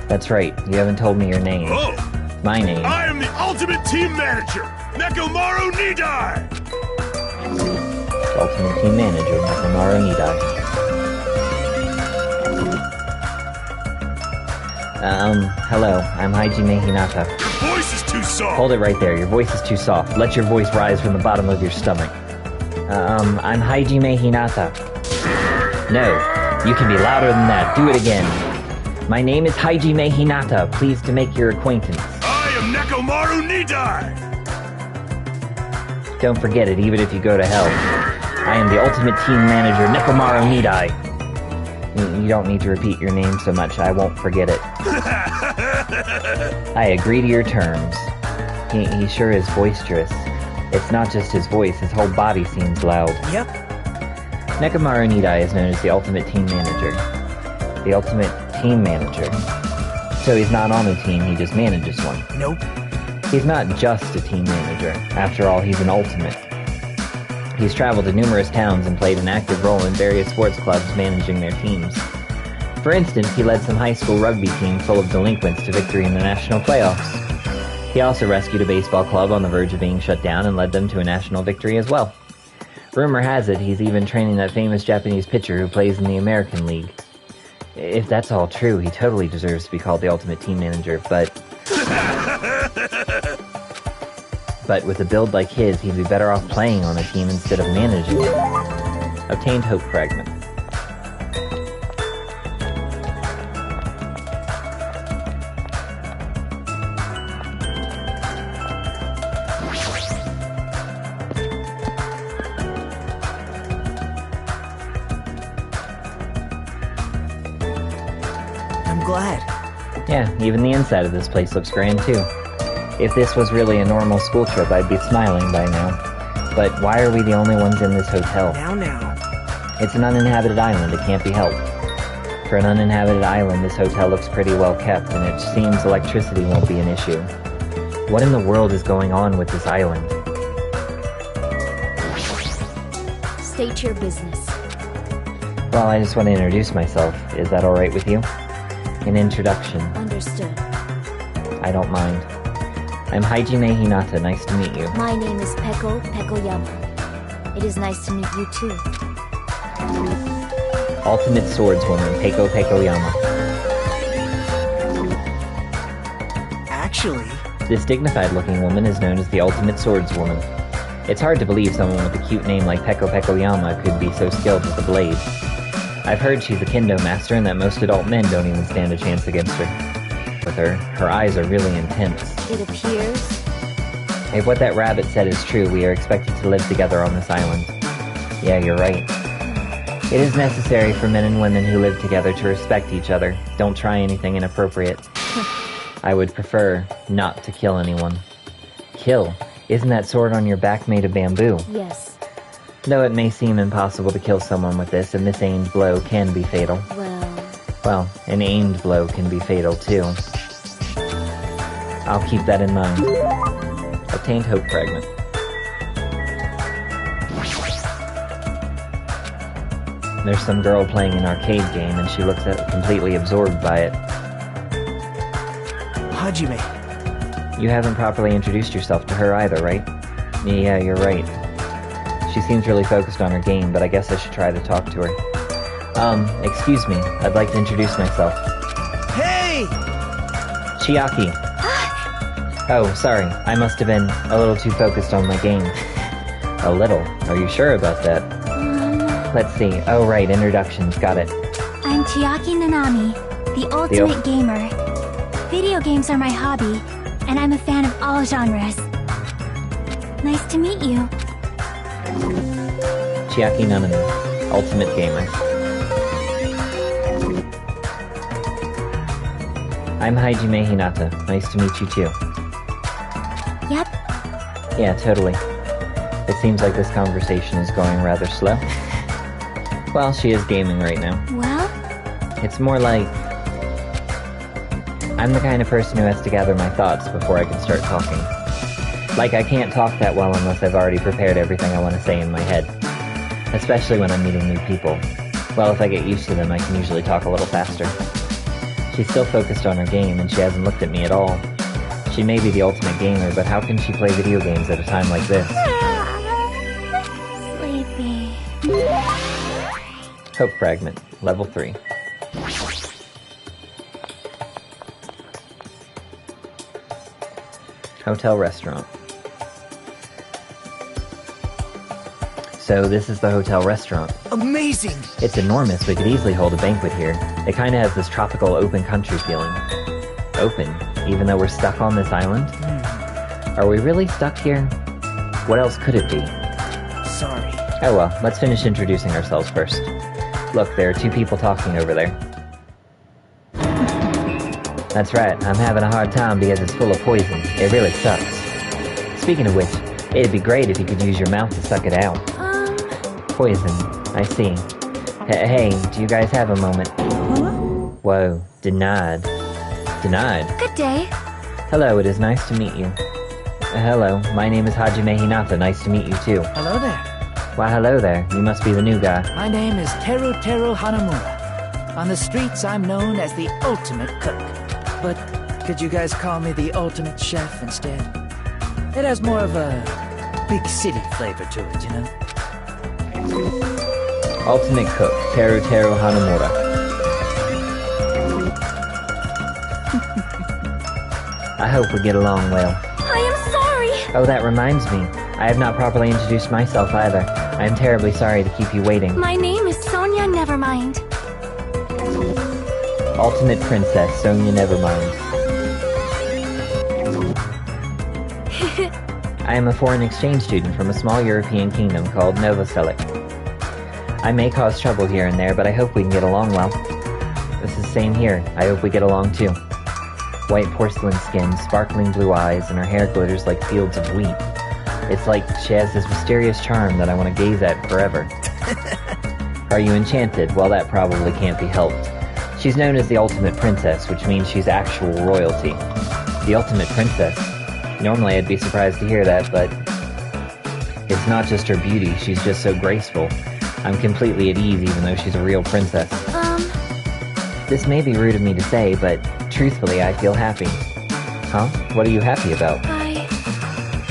That's right, you haven't told me your name. Oh! My name. I am the ultimate team manager, Nekomaru Nidai! Ultimate Team Manager, Nekomaru Nidai. Hello, I'm Hajime Hinata. Your voice is too soft! Hold it right there, your voice is too soft. Let your voice rise from the bottom of your stomach. I'm Hajime Hinata. No, you can be louder than that. Do it again. My name is Hajime Hinata. Pleased to make your acquaintance. I am Nekomaru Nidai! Don't forget it, even if you go to hell. I am the ultimate team manager, Nekomaru Nidai. You don't need to repeat your name so much, I won't forget it. I agree to your terms. He sure is boisterous. It's not just his voice, his whole body seems loud. Yep. Nekomaru Nidai is known as the ultimate team manager. The ultimate team manager. So he's not on a team, he just manages one. Nope. He's not just a team manager. After all, he's an ultimate. He's traveled to numerous towns and played an active role in various sports clubs managing their teams. For instance, he led some high school rugby team full of delinquents to victory in the national playoffs. He also rescued a baseball club on the verge of being shut down and led them to a national victory as well. Rumor has it he's even training that famous Japanese pitcher who plays in the American League. If that's all true, he totally deserves to be called the ultimate team manager, but with a build like his, he'd be better off playing on a team instead of managing it. Obtained Hope Fragment. I'm glad. Yeah, even the inside of this place looks grand too. If this was really a normal school trip, I'd be smiling by now. But why are we the only ones in this hotel? Now. It's an uninhabited island, it can't be helped. For an uninhabited island, this hotel looks pretty well kept, and it seems electricity won't be an issue. What in the world is going on with this island? State your business. Well, I just want to introduce myself. Is that alright with you? An introduction. Understood. I don't mind. I'm Haiji Hinata. Nice to meet you. My name is Peko Pekoyama. It is nice to meet you too. Ultimate swordswoman, Peko Pekoyama. Actually... This dignified-looking woman is known as the Ultimate Swordswoman. It's hard to believe someone with a cute name like Peko Pekoyama could be so skilled with a blade. I've heard she's a kendo master and that most adult men don't even stand a chance against her. With her eyes are really intense. It appears... If what that rabbit said is true, we are expected to live together on this island. Yeah, you're right. It is necessary for men and women who live together to respect each other. Don't try anything inappropriate. I would prefer not to kill anyone. Kill? Isn't that sword on your back made of bamboo? Yes. Though it may seem impossible to kill someone with this, a misaimed blow can be fatal. Well, an aimed blow can be fatal too. I'll keep that in mind. Obtained hope fragment. There's some girl playing an arcade game and she looks completely absorbed by it. Hajime. You haven't properly introduced yourself to her either, right? Yeah, you're right. She seems really focused on her game, but I guess I should try to talk to her. Excuse me. I'd like to introduce myself. Hey! Chiaki. Oh, sorry. I must have been a little too focused on my game. A little? Are you sure about that? Let's see. Oh, right. Introductions. Got it. I'm Chiaki Nanami, the ultimate gamer. Video games are my hobby, and I'm a fan of all genres. Nice to meet you. Chiaki Nanami, ultimate gamer. I'm Haiji Hinata. Nice to meet you too. Yep. Yeah, totally. It seems like this conversation is going rather slow. Well, she is gaming right now. Well? It's more like... I'm the kind of person who has to gather my thoughts before I can start talking. Like, I can't talk that well unless I've already prepared everything I want to say in my head. Especially when I'm meeting new people. Well, if I get used to them, I can usually talk a little faster. She's still focused on her game, and she hasn't looked at me at all. She may be the ultimate gamer, but how can she play video games at a time like this? Sleepy. Hope fragment, level 3. Hotel restaurant. So this is the hotel restaurant. Amazing! It's enormous. We could easily hold a banquet here. It kind of has this tropical open country feeling. Open? Even though we're stuck on this island? Are we really stuck here? What else could it be? Sorry. Oh well, let's finish introducing ourselves first. Look, there are 2 people talking over there. That's right, I'm having a hard time because it's full of poison. It really sucks. Speaking of which, it'd be great if you could use your mouth to suck it out. Poison, I see. Hey, do you guys have a moment? Whoa, denied. Denied? Good day. Hello, it is nice to meet you. Hello, my name is Hajime Hinata. Nice to meet you too. Hello there. Why, hello there. You must be the new guy. My name is Teru Hanamura. On the streets, I'm known as the ultimate cook. But could you guys call me the ultimate chef instead? It has more of a big city flavor to it, you know? Ultimate cook, Teru Hanamura. I hope we get along well. I am sorry! Oh, that reminds me. I have not properly introduced myself either. I am terribly sorry to keep you waiting. My name is Sonia Nevermind. Ultimate Princess, Sonia Nevermind. I am a foreign exchange student from a small European kingdom called Novoselic. I may cause trouble here and there, but I hope we can get along well. This is same here. I hope we get along too. White porcelain skin, sparkling blue eyes, and her hair glitters like fields of wheat. It's like she has this mysterious charm that I want to gaze at forever. Are you enchanted? Well, that probably can't be helped. She's known as the Ultimate Princess, which means she's actual royalty. The Ultimate Princess? Normally I'd be surprised to hear that, but... It's not just her beauty, she's just so graceful. I'm completely at ease even though she's a real princess. This may be rude of me to say, but truthfully, I feel happy. Huh? What are you happy about?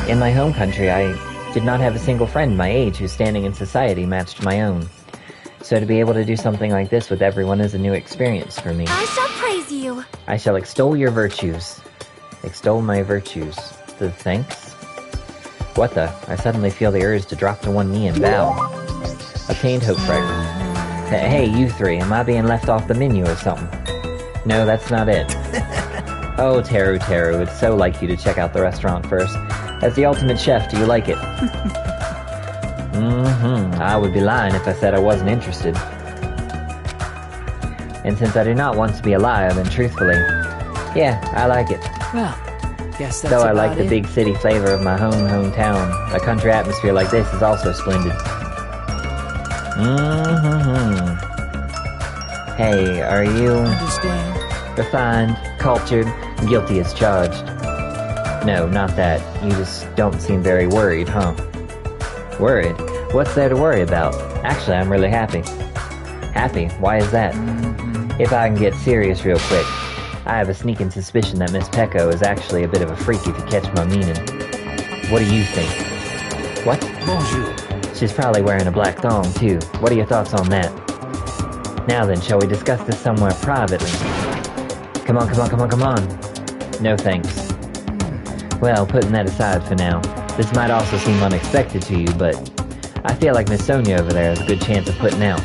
In my home country, I did not have a single friend my age whose standing in society matched my own. So to be able to do something like this with everyone is a new experience for me. I shall praise you. I shall extol your virtues. Extol my virtues. Thanks? What the? I suddenly feel the urge to drop to one knee and bow. Obtained hope fragment. Hey, you three, am I being left off the menu or something? No, that's not it. Oh, Teru, it's so like you to check out the restaurant first. As the ultimate chef, do you like it? I would be lying if I said I wasn't interested. And since I do not want to be a liar, then truthfully, yeah, I like it. Well, guess that's Though I like about the it. big city flavor of my hometown, a country atmosphere like this is also splendid. Hey, are you Understand? refined, cultured, guilty as charged? No, not that. You just don't seem very worried, huh? Worried? What's there to worry about? Actually, I'm really happy. Happy? Why is that? If I can get serious real quick, I have a sneaking suspicion that Miss Pecco is actually a bit of a freak if you catch my meaning. What do you think? What? Bonjour. She's probably wearing a black thong, too. What are your thoughts on that? Now then, shall we discuss this somewhere privately? Come on. No thanks. Well, putting that aside for now, this might also seem unexpected to you, but I feel like Miss Sonia over there has a good chance of putting out.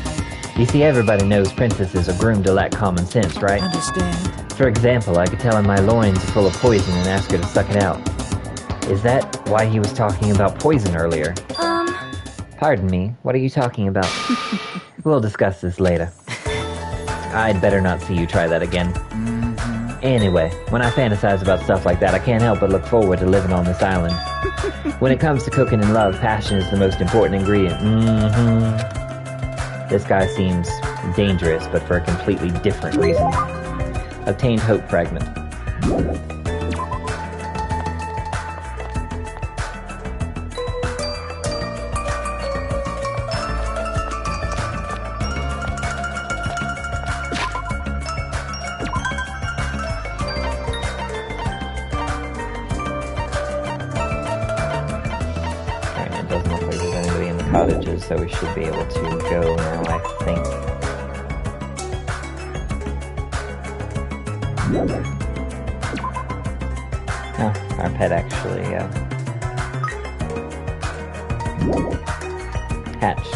You see, everybody knows princesses are groomed to lack common sense, right? Understand? For example, I could tell her my loins are full of poison and ask her to suck it out. Is that why he was talking about poison earlier? Pardon me, what are you talking about? We'll discuss this later. I'd better not see you try that again. Anyway, when I fantasize about stuff like that, I can't help but look forward to living on this island. When it comes to cooking and love, passion is the most important ingredient. This guy seems dangerous, but for a completely different reason. Obtained hope fragment. Cottages, so we should be able to go now, I think. Oh, our pet actually, hatched.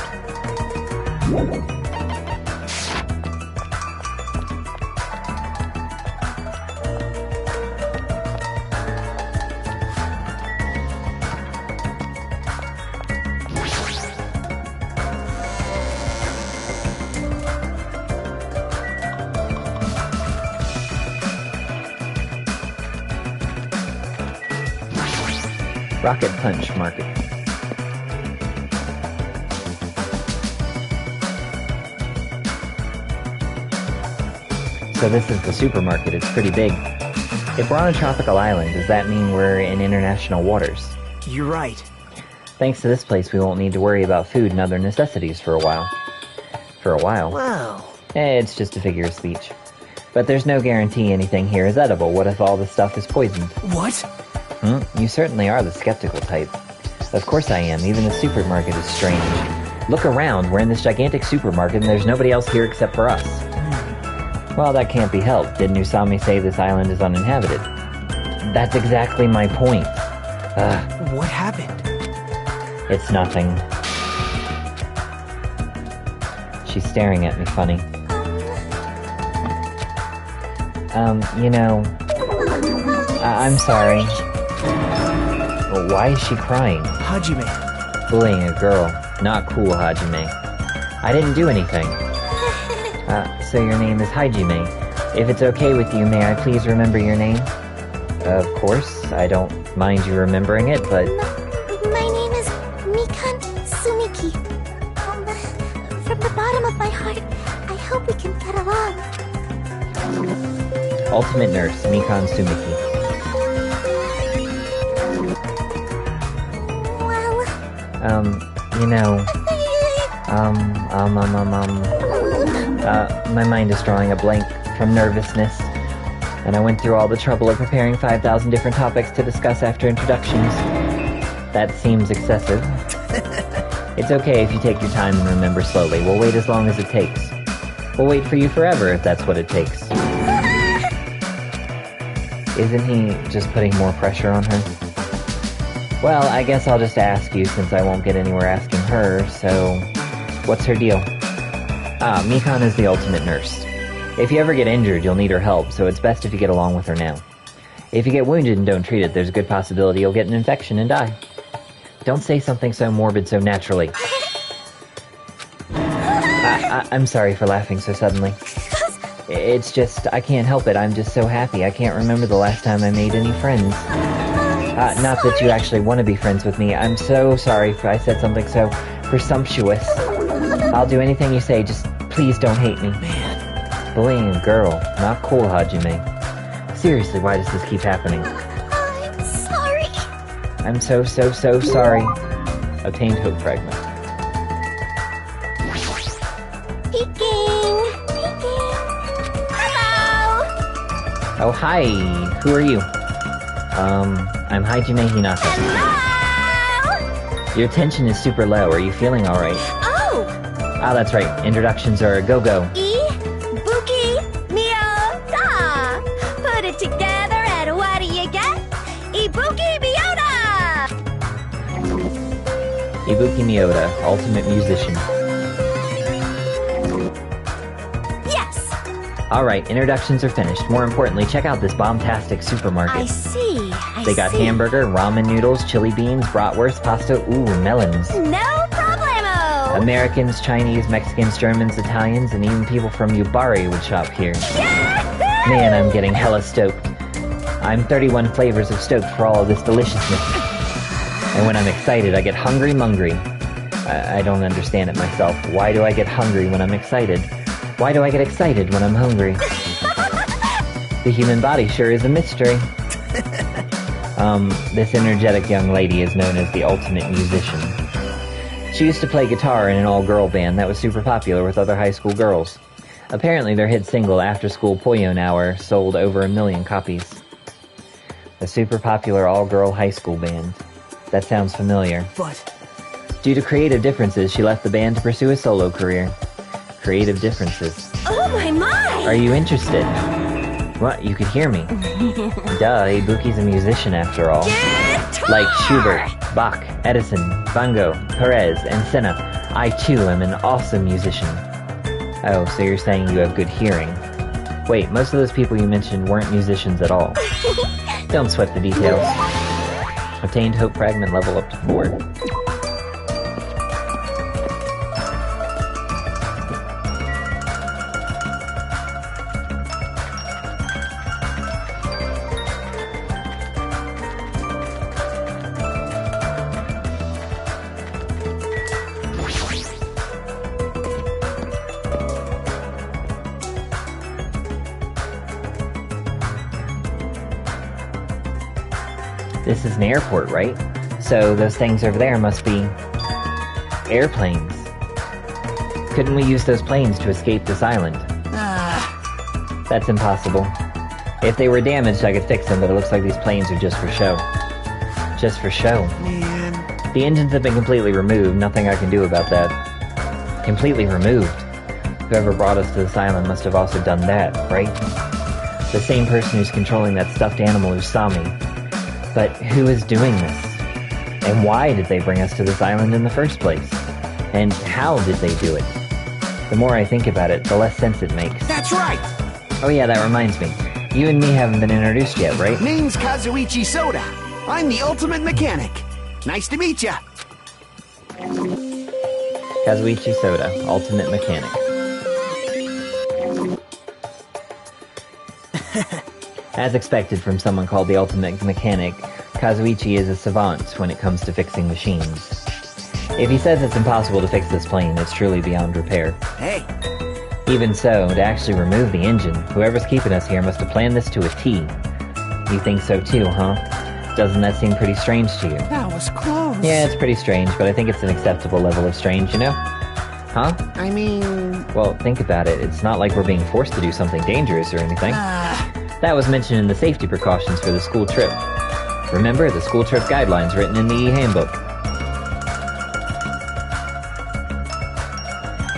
Rocket Punch Market. So this is the supermarket. It's pretty big. If we're on a tropical island, does that mean we're in international waters? You're right. Thanks to this place, we won't need to worry about food and other necessities for a while. Well... It's just a figure of speech. But there's no guarantee anything here is edible. What if all the stuff is poisoned? What? You certainly are the skeptical type. Of course I am. Even the supermarket is strange. Look around. We're in this gigantic supermarket and there's nobody else here except for us. Well, that can't be helped. Didn't Usami say this island is uninhabited? That's exactly my point. What happened? It's nothing. She's staring at me funny. You know... I'm sorry. Why is she crying? Hajime. Bullying a girl. Not cool, Hajime. I didn't do anything. So your name is Haiji-me. If it's okay with you, may I please remember your name? Of course, I don't mind you remembering it, but... My name is Mikan Sumiki. From the bottom of my heart, I hope we can get along. Ultimate Nurse, Mikan Sumiki. Well... You know... My mind is drawing a blank from nervousness, and I went through all the trouble of preparing 5,000 different topics to discuss after introductions. That seems excessive. It's okay if you take your time and remember slowly. We'll wait as long as it takes. We'll wait for you forever if that's what it takes. Isn't he just putting more pressure on her? Well, I guess I'll just ask you since I won't get anywhere asking her, so... What's her deal? Mikan is the ultimate nurse. If you ever get injured, you'll need her help, so it's best if you get along with her now. If you get wounded and don't treat it, there's a good possibility you'll get an infection and die. Don't say something so morbid so naturally. I'm sorry for laughing so suddenly. It's just, I can't help it. I'm just so happy. I can't remember the last time I made any friends. Not that you actually want to be friends with me. I'm so sorry if I said something so presumptuous. I'll do anything you say, just please don't hate me. Man. Bullying a girl. Not cool, Hajime. Seriously, why does this keep happening? I'm sorry. I'm so sorry. Obtained hope fragment. Peeking. Hello. Oh, hi. Who are you? I'm Hajime Hinata. Hello. Your tension is super low. Are you feeling alright? Oh. That's right. Introductions are a go-go. Ibuki Miyoda. Put it together and what do you get? Ibuki Miyoda. Ibuki Miyoda, ultimate musician. Yes. Alright, introductions are finished. More importantly, check out this bombastic supermarket. I see. They got hamburger, ramen noodles, chili beans, bratwurst, pasta, melons. No problemo. Americans, Chinese, Mexicans, Germans, Italians, and even people from Yubari would shop here. Man, I'm getting hella stoked. I'm 31 flavors of stoked for all of this deliciousness. And when I'm excited, I get hungry-mungry. I don't understand it myself. Why do I get hungry when I'm excited? Why do I get excited when I'm hungry? The human body sure is a mystery. This energetic young lady is known as the ultimate musician. She used to play guitar in an all-girl band that was super popular with other high school girls. Apparently their hit single, After School Poyon Hour, sold over 1 million copies. A super popular all-girl high school band. That sounds familiar. But... Due to creative differences, she left the band to pursue a solo career. Creative differences. Oh my! Are you interested? What? You could hear me. Duh, Ibuki's a musician after all. Guitar! Like Schubert, Bach, Edison, Van Gogh, Perez, and Senna, I too am an awesome musician. Oh, so you're saying you have good hearing. Wait, most of those people you mentioned weren't musicians at all. Don't sweat the details. Obtained hope fragment level up to 4. This is an airport, right? So those things over there must be... airplanes. Couldn't we use those planes to escape this island? That's impossible. If they were damaged, I could fix them, but it looks like these planes are just for show. Just for show. Man. The engines have been completely removed. Nothing I can do about that. Completely removed. Whoever brought us to this island must have also done that, right? The same person who's controlling that stuffed animal Usami. But who is doing this? And why did they bring us to this island in the first place? And how did they do it? The more I think about it, the less sense it makes. That's right! Oh yeah, that reminds me. You and me haven't been introduced yet, right? Name's Kazuichi Soda. I'm the ultimate mechanic. Nice to meet ya. Kazuichi Soda, ultimate mechanic. As expected from someone called the ultimate mechanic, Kazuichi is a savant when it comes to fixing machines. If he says it's impossible to fix this plane, it's truly beyond repair. Hey. Even so, to actually remove the engine, whoever's keeping us here must have planned this to a T. You think so too, huh? Doesn't that seem pretty strange to you? That was close. Yeah, it's pretty strange, but I think it's an acceptable level of strange, you know? Huh? I mean... Well, think about it. It's not like we're being forced to do something dangerous or anything. That was mentioned in the safety precautions for the school trip. Remember, the school trip guidelines written in the e-handbook.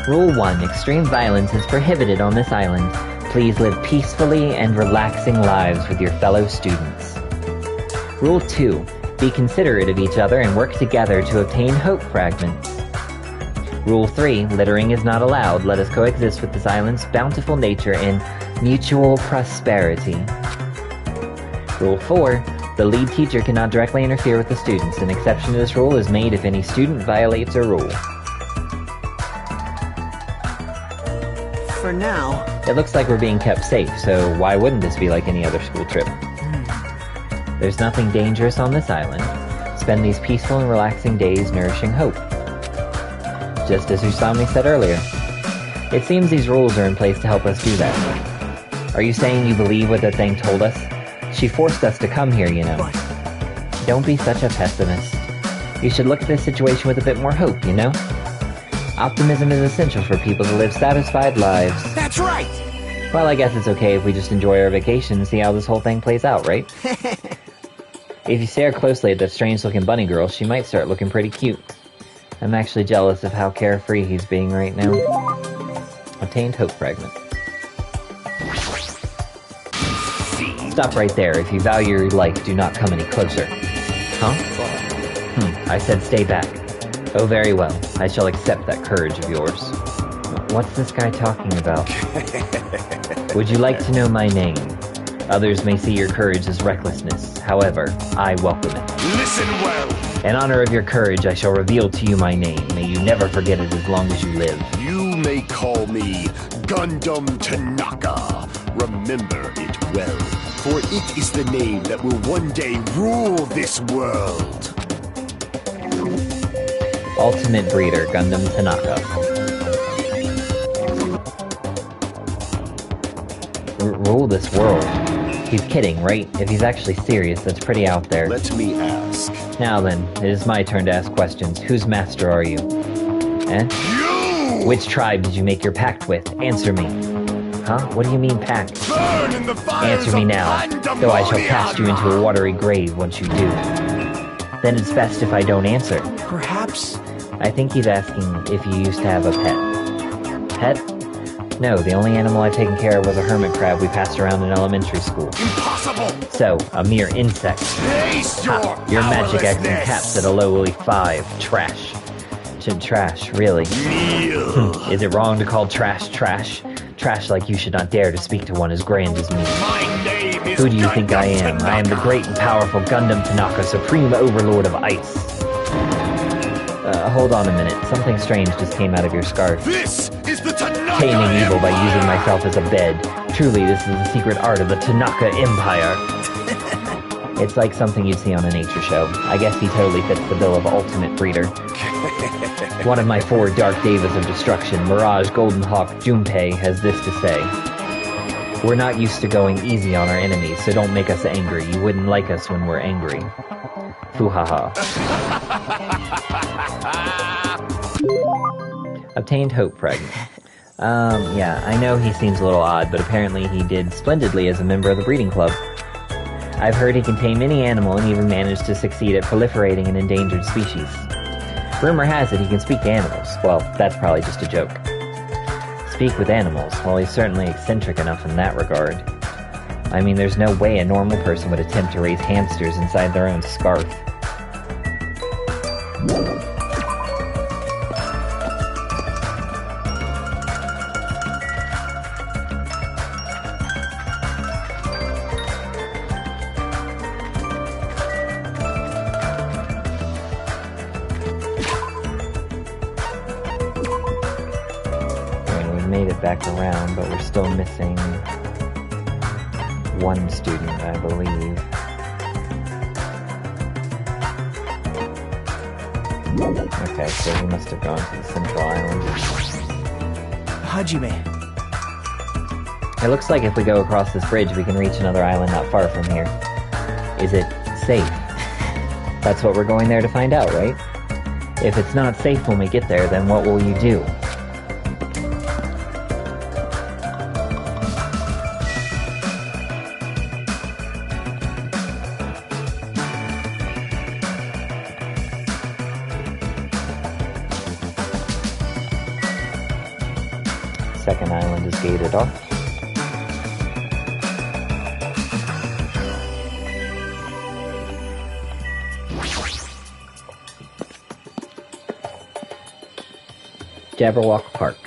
Rule 1. Extreme violence is prohibited on this island. Please live peacefully and relaxing lives with your fellow students. Rule 2. Be considerate of each other and work together to obtain hope fragments. Rule 3. Littering is not allowed. Let us coexist with this island's bountiful nature in mutual prosperity. Rule 4. The lead teacher cannot directly interfere with the students. An exception to this rule is made if any student violates a rule. For now... It looks like we're being kept safe, so why wouldn't this be like any other school trip? There's nothing dangerous on this island. Spend these peaceful and relaxing days nourishing hope. Just as Usami said earlier. It seems these rules are in place to help us do that. Are you saying you believe what that thing told us? She forced us to come here, you know. Don't be such a pessimist. You should look at this situation with a bit more hope, you know? Optimism is essential for people to live satisfied lives. That's right! Well, I guess it's okay if we just enjoy our vacation and see how this whole thing plays out, right? If you stare closely at that strange-looking bunny girl, she might start looking pretty cute. I'm actually jealous of how carefree he's being right now. Obtained hope fragment. Stop right there. If you value your life, do not come any closer. Huh? I said stay back. Oh, very well. I shall accept that courage of yours. What's this guy talking about? Would you like to know my name? Others may see your courage as recklessness. However, I welcome it. Listen well. In honor of your courage, I shall reveal to you my name. May you never forget it as long as you live. You may call me Gundam Tanaka. Remember it well, for it is the name that will one day rule this world. Ultimate Breeder, Gundam Tanaka. Rule this world. He's kidding, right? If he's actually serious, that's pretty out there. Let me ask. Now then, it is my turn to ask questions. Whose master are you? You! Which tribe did you make your pact with? Answer me. Huh? What do you mean pact? Burn in the fires Answer me of now, though I shall cast you into a watery grave once you do. Then it's best if I don't answer. Perhaps? I think he's asking if you used to have a pet. Pet? No, the only animal I've taken care of was a hermit crab we passed around in elementary school. Impossible! So, a mere insect. Face your Your magic X and powerlessness. caps at a lowly 5. Trash. Trash, really. Kneel. Is it wrong to call trash trash? Trash like you should not dare to speak to one as grand as me. My name is Who do you think I am? Gundam I am the Tanaka. great and powerful Gundam Tanaka, supreme overlord of ice. Hold on a minute. Something strange just came out of your scarf. This is the Tanaka Taming evil by Empire. using myself as a bed. Truly, this is the secret art of the Tanaka Empire. It's like something you'd see on a nature show. I guess he totally fits the bill of ultimate breeder. One of my 4 Dark Devas of Destruction, Mirage, Golden Hawk, Junpei, has this to say. We're not used to going easy on our enemies, so don't make us angry. You wouldn't like us when we're angry. Fuhaha. Obtained hope fragment. Yeah, I know he seems a little odd, but apparently he did splendidly as a member of the breeding club. I've heard he can tame any animal and even managed to succeed at proliferating an endangered species. Rumor has it he can speak to animals. Well, that's probably just a joke. Speak with animals? Well, he's certainly eccentric enough in that regard. I mean, there's no way a normal person would attempt to raise hamsters inside their own scarf. Back around, but we're still missing 1 student, I believe. Okay, so he must have gone to the central island. Hajime. It looks like if we go across this bridge, we can reach another island not far from here. Is it safe? That's what we're going there to find out, right? If it's not safe when we get there, then what will you do? second island is gated off. Jabberwock Park.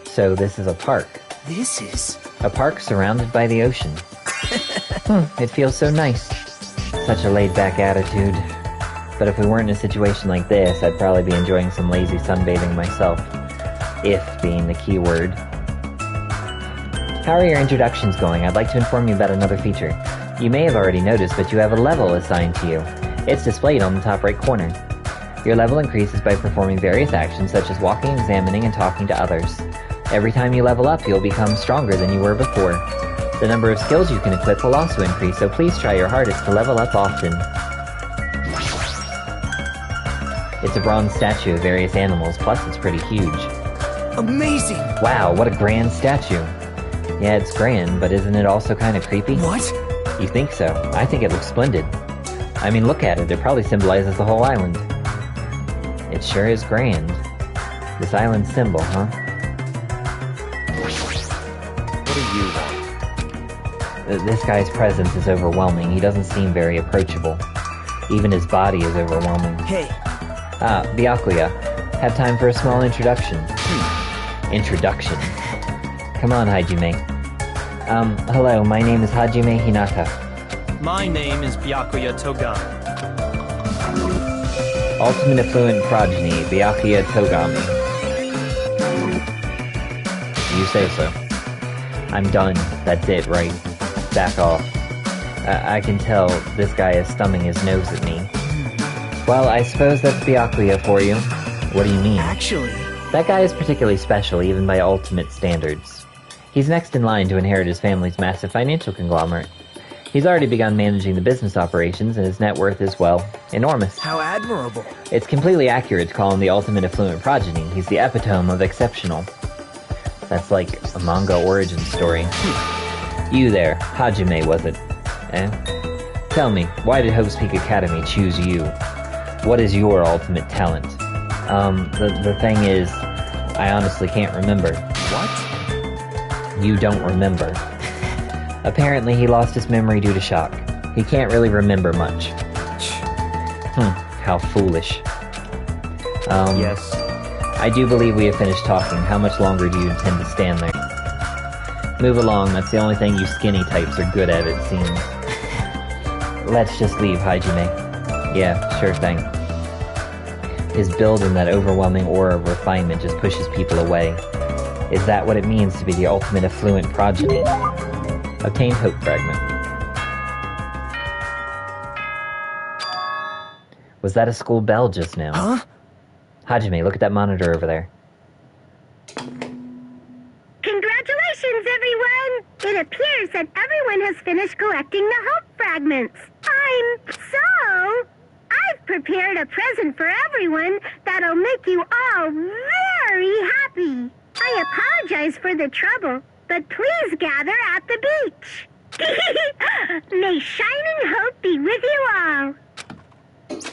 So this is a park. This is... A park surrounded by the ocean. It feels so nice. Such a laid-back attitude. But if we weren't in a situation like this, I'd probably be enjoying some lazy sunbathing myself. If being the key word. How are your introductions going? I'd like to inform you about another feature. You may have already noticed, but you have a level assigned to you. It's displayed on the top right corner. Your level increases by performing various actions such as walking, examining, and talking to others. Every time you level up, you'll become stronger than you were before. The number of skills you can equip will also increase, so please try your hardest to level up often. It's a bronze statue of various animals, plus it's pretty huge. Amazing! Wow, what a grand statue. Yeah, it's grand, but isn't it also kind of creepy? What? You think so? I think it looks splendid. I mean, look at it. It probably symbolizes the whole island. It sure is grand. This island symbol, huh? What do you want? This guy's presence is overwhelming. He doesn't seem very approachable. Even his body is overwhelming. Hey. Ah, Byakuya. Have time for a small introduction. Introduction. Come on, Hajime. Hello, my name is Hajime Hinata. My name is Byakuya Togami. Ultimate Affluent Progeny, Byakuya Togami. You say so. I'm done. That's it, right? Back off. I can tell this guy is thumbing his nose at me. Well, I suppose that's Byakuya for you. What do you mean? Actually... That guy is particularly special, even by ultimate standards. He's next in line to inherit his family's massive financial conglomerate. He's already begun managing the business operations, and his net worth is, well, enormous. How admirable. It's completely accurate to call him the ultimate affluent progeny. He's the epitome of exceptional. That's like a manga origin story. You there, Hajime, was it? Eh? Tell me, why did Hope's Peak Academy choose you? What is your ultimate talent? The thing is, I honestly can't remember. What? You don't remember. Apparently he lost his memory due to shock. He can't really remember much. How foolish. Yes. I do believe we have finished talking. How much longer do you intend to stand there? Move along, that's the only thing you skinny types are good at, it seems. Let's just leave, Hajime. Yeah, sure thing. His build and that overwhelming aura of refinement just pushes people away. Is that what it means to be the ultimate affluent progeny? Obtained Hope Fragment. Was that a school bell just now? Huh? Hajime, look at that monitor over there. Congratulations, everyone! It appears that everyone has finished collecting the Hope Fragments. I've prepared a present for everyone that'll make you all very happy. I apologize for the trouble, but please gather at the beach. May shining hope be with you all.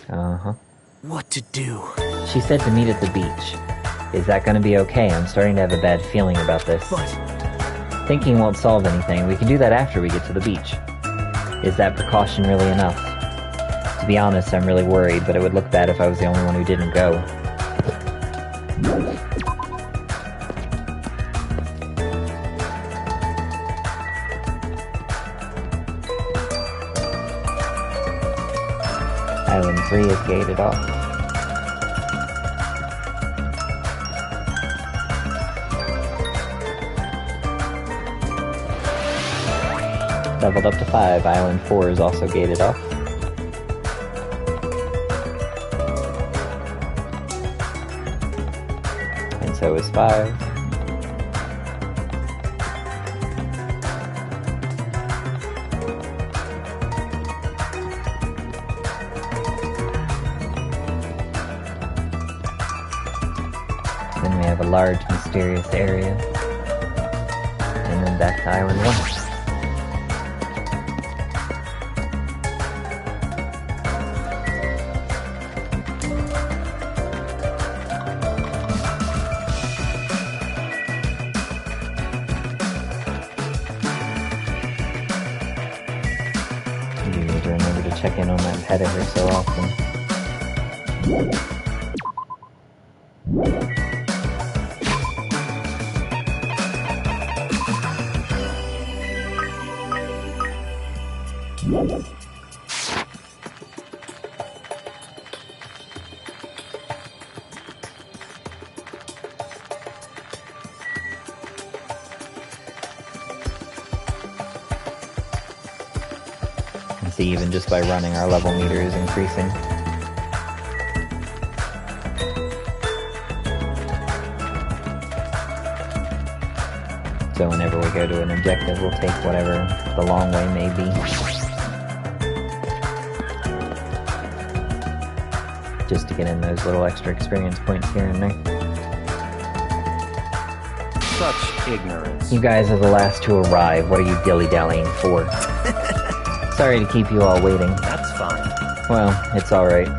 Uh-huh. What to do? She said to meet at the beach. Is that gonna be okay? I'm starting to have a bad feeling about this. But... Thinking won't solve anything. We can do that after we get to the beach. Is that precaution really enough? To be honest, I'm really worried, but it would look bad if I was the only one who didn't go. Island 3 is gated off. Leveled up to 5. Island 4 is also gated off. And so is 5. Then we have a large mysterious area. And then back to Island 1. check in on that pet every so often. See, even just by running, our level meter is increasing. So whenever we go to an objective, we'll take whatever the long way may be. Just to get in those little extra experience points here and there. Such ignorance. You guys are the last to arrive. What are you dilly-dallying for? Sorry to keep you all waiting. That's fine. Well, it's alright.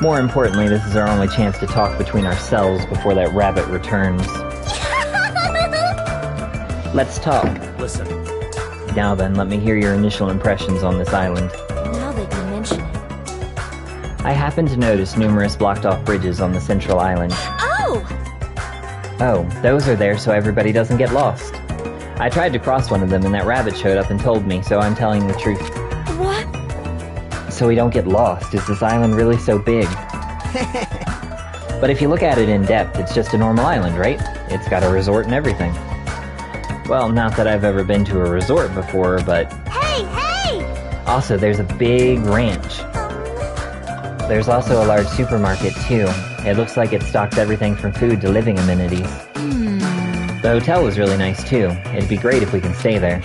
More importantly, this is our only chance to talk between ourselves before that rabbit returns. Let's talk. Listen. Now then, let me hear your initial impressions on this island. Now that you mention it. I happened to notice numerous blocked-off bridges on the central island. Oh! Oh, those are there so everybody doesn't get lost. I tried to cross one of them and that rabbit showed up and told me, so I'm telling the truth. What? So we don't get lost. Is this island really so big? But if you look at it in depth, it's just a normal island, right? It's got a resort and everything. Well, not that I've ever been to a resort before, but... Hey, hey! Also, there's a big ranch. There's also a large supermarket, too. It looks like it stocks everything from food to living amenities. The hotel was really nice, too. It'd be great if we can stay there.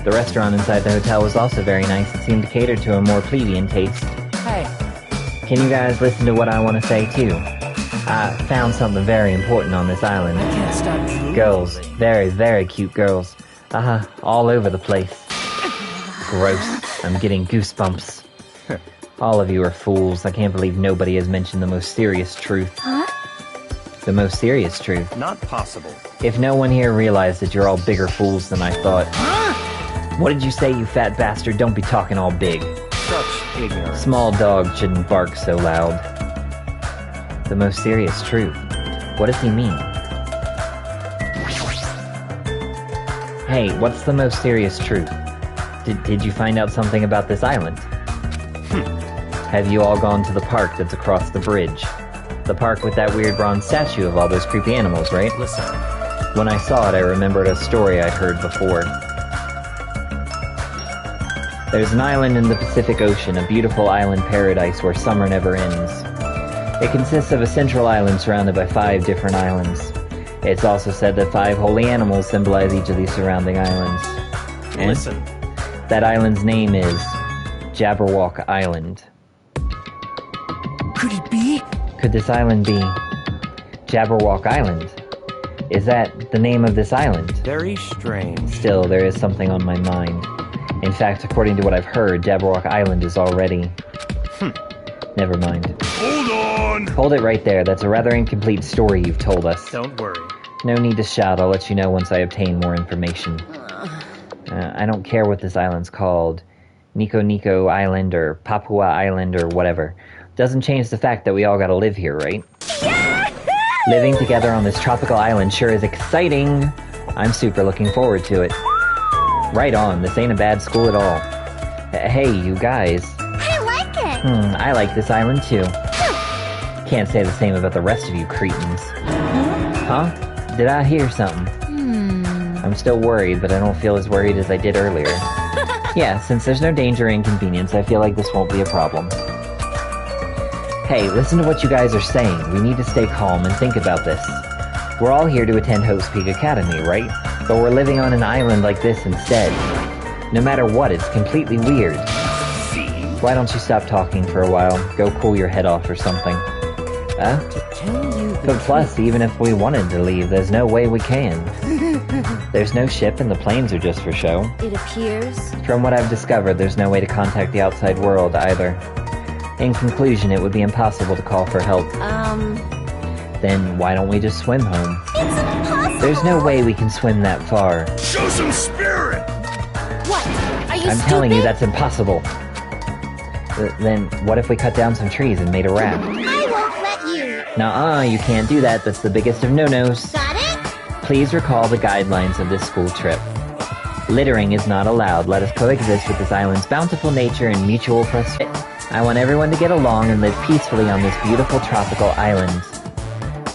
The restaurant inside the hotel was also very nice. It seemed to cater to a more plebeian taste. Hey. Can you guys listen to what I want to say, too? I found something very important on this island. I can't stop drooling. Girls. Very, very cute girls. All over the place. Gross. I'm getting goosebumps. All of you are fools. I can't believe nobody has mentioned the most serious truth. Huh? The most serious truth. Not possible. If no one here realized that you're all bigger fools than I thought. What did you say, you fat bastard? Don't be talking all big. Such ignorance. Small dog shouldn't bark so loud. The most serious truth. What does he mean? Hey, what's the most serious truth? Did you find out something about this island? Have you all gone to the park that's across the bridge? The park with that weird bronze statue of all those creepy animals, right? Listen. When I saw it, I remembered a story I'd heard before. There's an island in the Pacific Ocean, a beautiful island paradise where summer never ends. It consists of a central island surrounded by 5 different islands. It's also said that 5 holy animals symbolize each of these surrounding islands. And Listen. that island's name is Jabberwock Island. Could it be? Could this island be Jabberwock Island? Is that the name of this island? Very strange. Still, there is something on my mind. In fact, according to what I've heard, Jabberwock Island is already... Never mind. Hold on! Hold it right there. That's a rather incomplete story you've told us. Don't worry. No need to shout. I'll let you know once I obtain more information. I don't care what this island's called. Nico Island or Papua Island or whatever. Doesn't change the fact that we all gotta live here, right? Living together on this tropical island sure is exciting! I'm super looking forward to it. Right on, this ain't a bad school at all. Hey, you guys. I like it! I like this island too. Can't say the same about the rest of you cretins. Huh? Did I hear something? I'm still worried, but I don't feel as worried as I did earlier. Yeah, since there's no danger or inconvenience, I feel like this won't be a problem. Hey, listen to what you guys are saying. We need to stay calm and think about this. We're all here to attend Hope's Peak Academy, right? But we're living on an island like this instead. No matter what, it's completely weird. Why don't you stop talking for a while? Go cool your head off or something. But plus, even if we wanted to leave, there's no way we can. There's no ship and the planes are just for show. It appears. From what I've discovered, there's no way to contact the outside world either. In conclusion, it would be impossible to call for help. Then why don't we just swim home? It's impossible! There's no way we can swim that far. Show some spirit! What? Are you I'm stupid? telling you that's impossible. Then what if we cut down some trees and made a raft? I won't let you. Nuh-uh, you can't do that. That's the biggest of no-nos. Got it? Please recall the guidelines of this school trip. Littering is not allowed. Let us coexist with this island's bountiful nature and mutual prosperity. I want everyone to get along and live peacefully on this beautiful tropical island.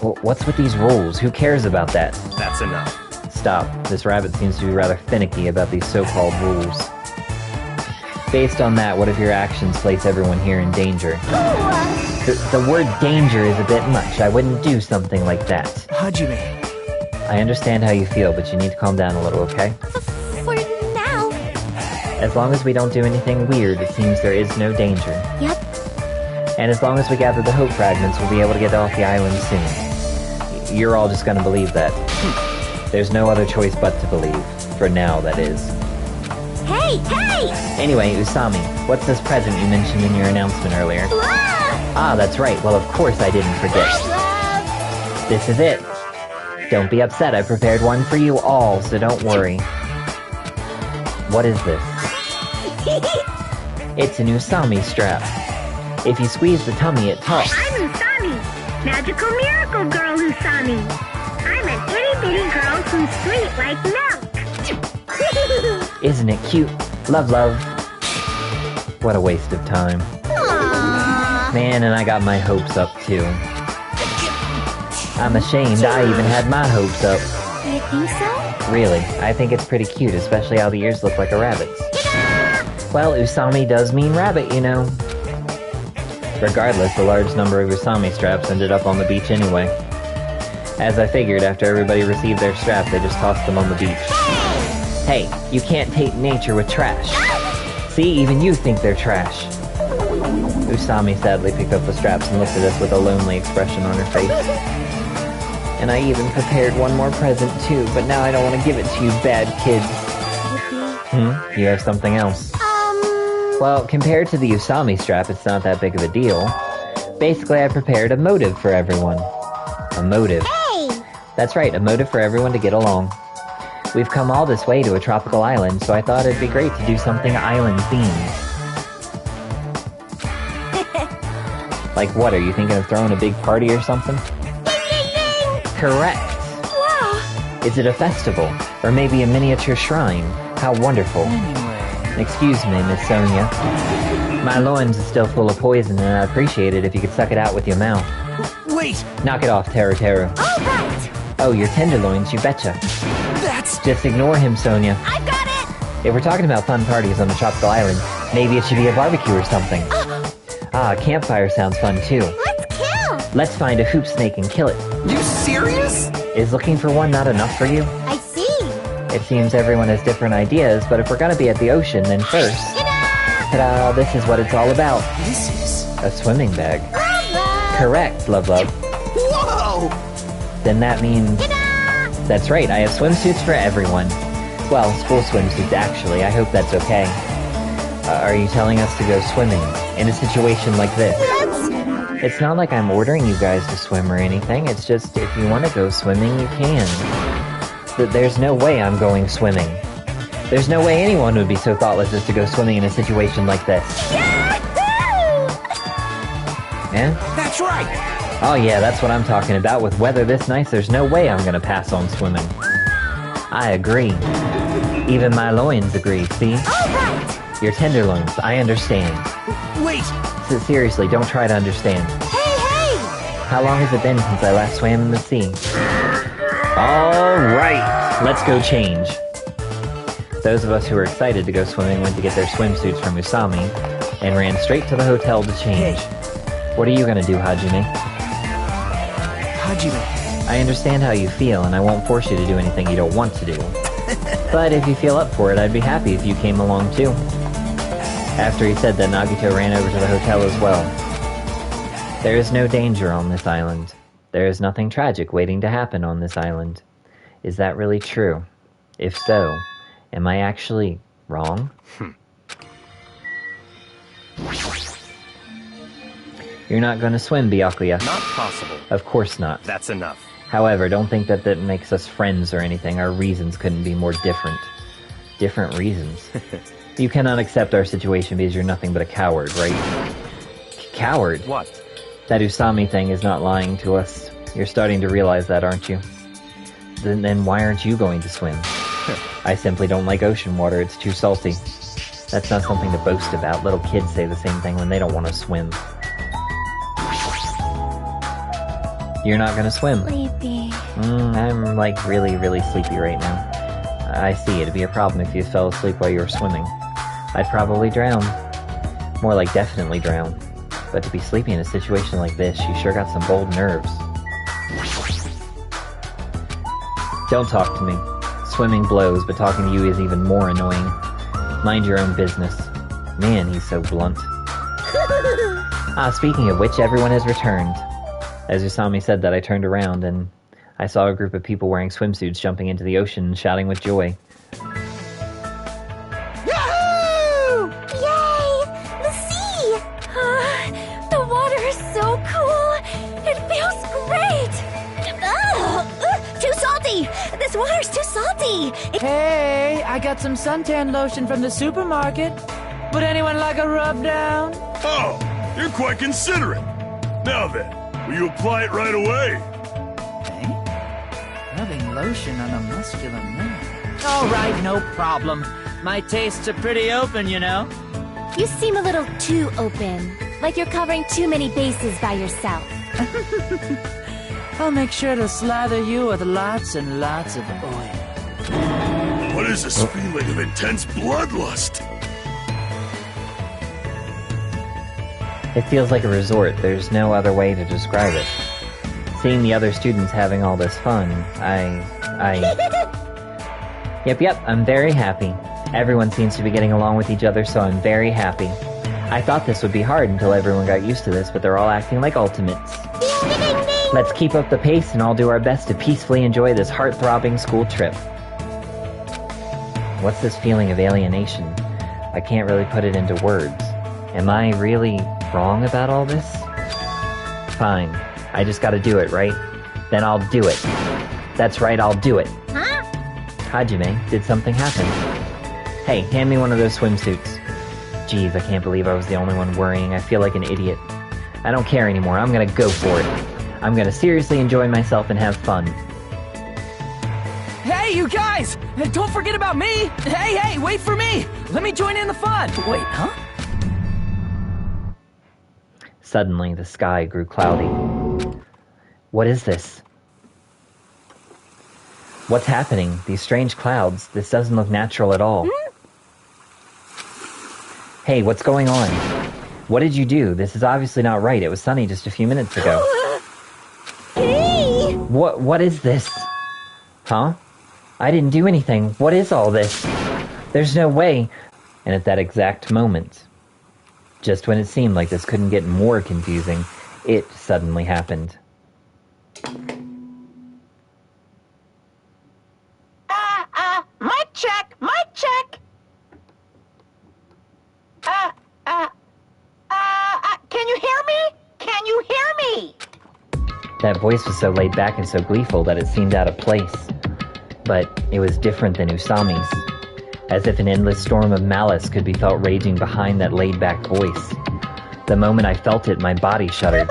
Well, what's with these rules? Who cares about that? That's enough. Stop. This rabbit seems to be rather finicky about these so-called rules. Based on that, what if your actions place everyone here in danger? The word danger is a bit much. I wouldn't do something like that. Hajime. I understand how you feel, but you need to calm down a little, okay? For now. As long as we don't do anything weird, it seems there is no danger. Yep. And as long as we gather the hope fragments, we'll be able to get off the island soon. You're all just gonna believe that. There's no other choice but to believe. For now, that is. Hey! Anyway, Usami, what's this present you mentioned in your announcement earlier? Ah, that's right. Well, of course I didn't forget. This is it. Don't be upset. I prepared one for you all, so don't worry. What is this? It's an Usami strap. If you squeeze the tummy, it talks. I'm Usami, magical miracle girl Usami. I'm an itty-bitty girl who's sweet like milk. Isn't it cute? Love. What a waste of time. Aww. Man, and I got my hopes up, too. I'm ashamed I even had my hopes up. You think so? Really, I think it's pretty cute, especially how the ears look like a rabbit's. Well, Usami does mean rabbit, you know. Regardless, a large number of Usami straps ended up on the beach anyway. As I figured, after everybody received their strap, they just tossed them on the beach. Hey, you can't taint nature with trash. See, even you think they're trash. Usami sadly picked up the straps and looked at us with a lonely expression on her face. And I even prepared one more present too, but now I don't want to give it to you bad kids. You have something else. Well, compared to the Usami strap, it's not that big of a deal. Basically, I prepared a motive for everyone. A motive. Hey! That's right, a motive for everyone to get along. We've come all this way to a tropical island, so I thought it'd be great to do something island-themed. Like what, are you thinking of throwing a big party or something? Correct! Wow! Is it a festival? Or maybe a miniature shrine? How wonderful. Anyway... Excuse me, Miss Sonia. My loins is still full of poison, and I'd appreciate it if you could suck it out with your mouth. Wait! Knock it off, Teru Teru. All right! Oh, your tenderloins, you betcha. That's... Just ignore him, Sonia. I've got it! If we're talking about fun parties on a tropical island, maybe it should be a barbecue or something. Ah, a campfire sounds fun too. Let's kill! Let's find a hoop snake and kill it. You serious? Is looking for one not enough for you? I see. It seems everyone has different ideas, but if we're gonna be at the ocean, then first... Ta-da! This is what it's all about. This is... A swimming bag. Love. Correct, Love. Whoa! Then that means... That's right, I have swimsuits for everyone. Well, school swimsuits, actually. I hope that's okay. Are you telling us to go swimming in a situation like this? It's not like I'm ordering you guys to swim or anything. It's just, if you want to go swimming, you can. There's no way I'm going swimming. There's no way anyone would be so thoughtless as to go swimming in a situation like this. Yeah? That's right! Oh yeah, that's what I'm talking about. With weather this nice, there's no way I'm gonna pass on swimming. I agree. Even my loins agree, see? All right! Your tenderloins, I understand. Wait! So seriously, don't try to understand. Hey! How long has it been since I last swam in the sea? Alright, let's go change. Those of us who were excited to go swimming went to get their swimsuits from Usami and ran straight to the hotel to change. What are you gonna do, Hajime? Hajime. I understand how you feel, and I won't force you to do anything you don't want to do. But if you feel up for it, I'd be happy if you came along too. After he said that, Nagito ran over to the hotel as well. There is no danger on this island. There is nothing tragic waiting to happen on this island. Is that really true? If so, am I actually wrong? You're not going to swim, Byakuya. Not possible. Of course not. That's enough. However, don't think that that makes us friends or anything. Our reasons couldn't be more different. Different reasons. You cannot accept our situation because you're nothing but a coward, right? Coward? What? That Usami thing is not lying to us. You're starting to realize that, aren't you? Then why aren't you going to swim? I simply don't like ocean water, it's too salty. That's not something to boast about. Little kids say the same thing when they don't want to swim. You're not gonna swim. Sleepy. I'm like really, really sleepy right now. I see, it'd be a problem if you fell asleep while you were swimming. I'd probably drown. More like definitely drown. But to be sleepy in a situation like this, you sure got some bold nerves. Don't talk to me. Swimming blows, but talking to you is even more annoying. Mind your own business. Man, he's so blunt. Speaking of which, everyone has returned. As Usami said that, I turned around and I saw a group of people wearing swimsuits jumping into the ocean and shouting with joy. Yahoo! Yay! The sea! The water is so cool! It feels great! Too salty! This water's too salty! Hey, I got some suntan lotion from the supermarket. Would anyone like a rub down? Oh, you're quite considerate. Now then, will you apply it right away? Rubbing lotion on a muscular man. All right, no problem. My tastes are pretty open, you know. You seem a little too open. Like you're covering too many bases by yourself. I'll make sure to slather you with lots and lots of oil. What is this feeling of intense bloodlust? It feels like a resort. There's no other way to describe it. Seeing the other students having all this fun, Yep, I'm very happy. Everyone seems to be getting along with each other, so I'm very happy. I thought this would be hard until everyone got used to this, but they're all acting like ultimates. Let's keep up the pace and all do our best to peacefully enjoy this heart-throbbing school trip. What's this feeling of alienation? I can't really put it into words. Am I really wrong about all this? Fine. I just gotta do it, right? Then I'll do it. That's right, I'll do it. Huh? Hajime, did something happen? Hey, hand me one of those swimsuits. Jeez, I can't believe I was the only one worrying. I feel like an idiot. I don't care anymore. I'm gonna go for it. I'm gonna seriously enjoy myself and have fun. Hey, you guys! Don't forget about me! Hey, wait for me! Let me join in the fun! Wait, huh? Suddenly, the sky grew cloudy. What is this? What's happening? These strange clouds. This doesn't look natural at all. Hey, what's going on? What did you do? This is obviously not right. It was sunny just a few minutes ago. Hey! What is this? Huh? I didn't do anything. What is all this? There's no way. And at that exact moment, just when it seemed like this couldn't get more confusing, it suddenly happened. Mic check! Can you hear me? Can you hear me? That voice was so laid back and so gleeful that it seemed out of place. But it was different than Usami's. As if an endless storm of malice could be felt raging behind that laid-back voice. The moment I felt it, my body shuddered.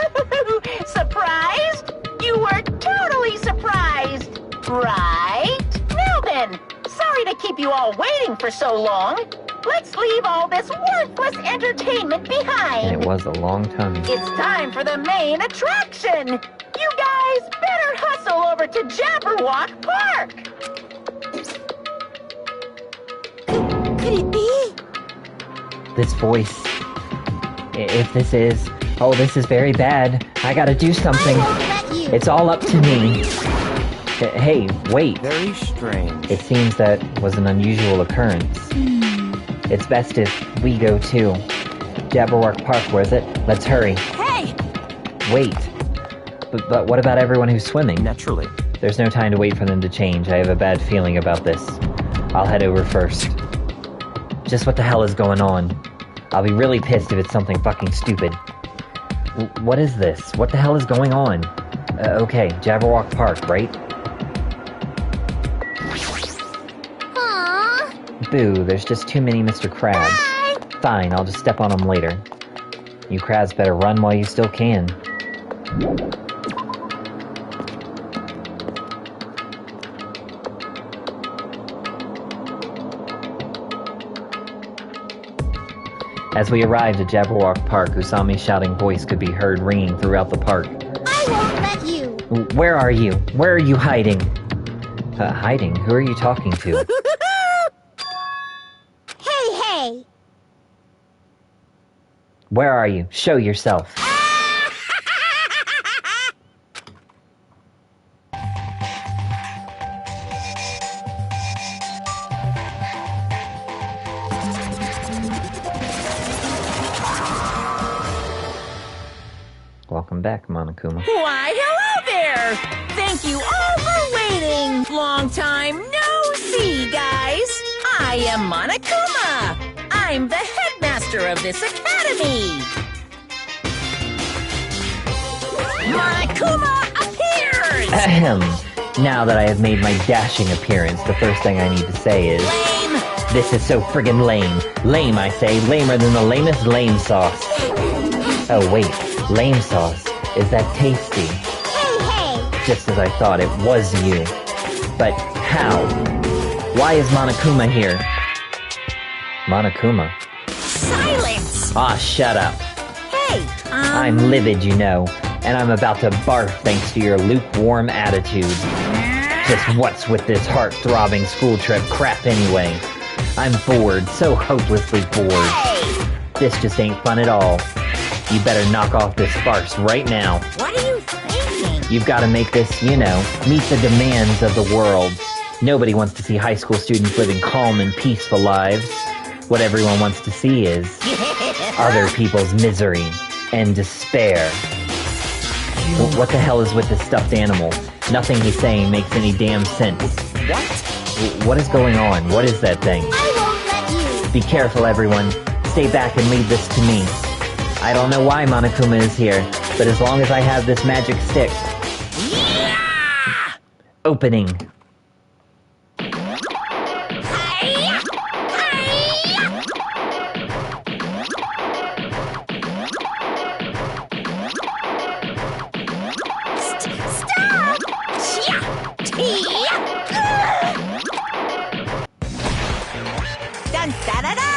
Surprised? You were totally surprised, right? Now then, sorry to keep you all waiting for so long. Let's leave all this worthless entertainment behind. And it was a long time. It's time for the main attraction. You guys better hustle over to Jabberwock Park. Could it be? This voice. If this is... Oh, this is very bad. I gotta do something. I won't let you. It's all up to me. Hey, wait. Very strange. It seems that was an unusual occurrence. It's best if we go too. Jabberwock Park, was it? Let's hurry. Hey! Wait. But what about everyone who's swimming? Naturally. There's no time to wait for them to change. I have a bad feeling about this. I'll head over first. Just what the hell is going on? I'll be really pissed if it's something fucking stupid. What is this? What the hell is going on? Okay, Jabberwock Park, right? Aww. Boo, there's just too many Mr. Krabs. Bye! Fine, I'll just step on them later. You Krabs better run while you still can. As we arrived at Jabberwock Park, Usami's shouting voice could be heard ringing throughout the park. I won't let you! Where are you? Where are you hiding? Hiding? Who are you talking to? Hey! Where are you? Show yourself. Welcome back, Monokuma. Why, hello there! Thank you all for waiting! Long time no see, guys! I am Monokuma! I'm the headmaster of this academy! Monokuma appears! Ahem. Now that I have made my dashing appearance, the first thing I need to say is... Lame! This is so friggin' lame. Lame, I say. Lamer than the lamest lame sauce. Oh, wait. Lame sauce. Is that tasty? Hey! Just as I thought, it was you. But how? Why is Monokuma here? Monokuma? Silence! Ah, shut up. Hey, I'm livid, you know, and I'm about to barf thanks to your lukewarm attitude. Just what's with this heart-throbbing school trip crap anyway? I'm bored, so hopelessly bored. Hey! This just ain't fun at all. You better knock off this farce right now. What are you thinking? You've got to make this, you know, meet the demands of the world. Nobody wants to see high school students living calm and peaceful lives. What everyone wants to see is other people's misery and despair. What the hell is with this stuffed animal? Nothing he's saying makes any damn sense. What? What is going on? What is that thing? I won't let you! Be careful, everyone. Stay back and leave this to me. I don't know why Monokuma is here, but as long as I have this magic stick... Yeah! Opening. Stop! Dun da da da!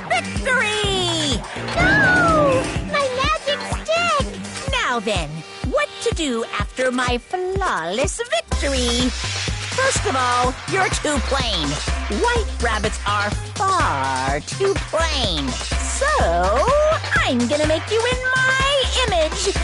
Victory! No! My magic stick! Now then, what to do after my flawless victory? First of all, you're too plain. White rabbits are far too plain. So, I'm gonna make you in my image.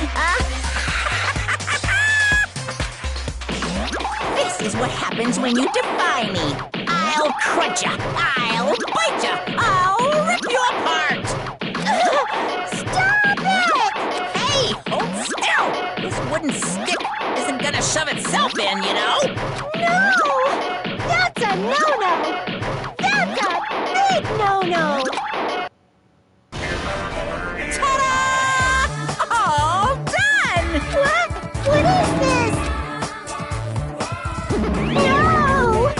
This is what happens when you defy me. I'll crunch ya. I'll bite ya. I'll rip you apart. Stop it! Hey, hold still. This wooden stick isn't gonna shove itself in, you know. No! That's a no-no! That's a big no-no! Ta-da! All done! What is this? No!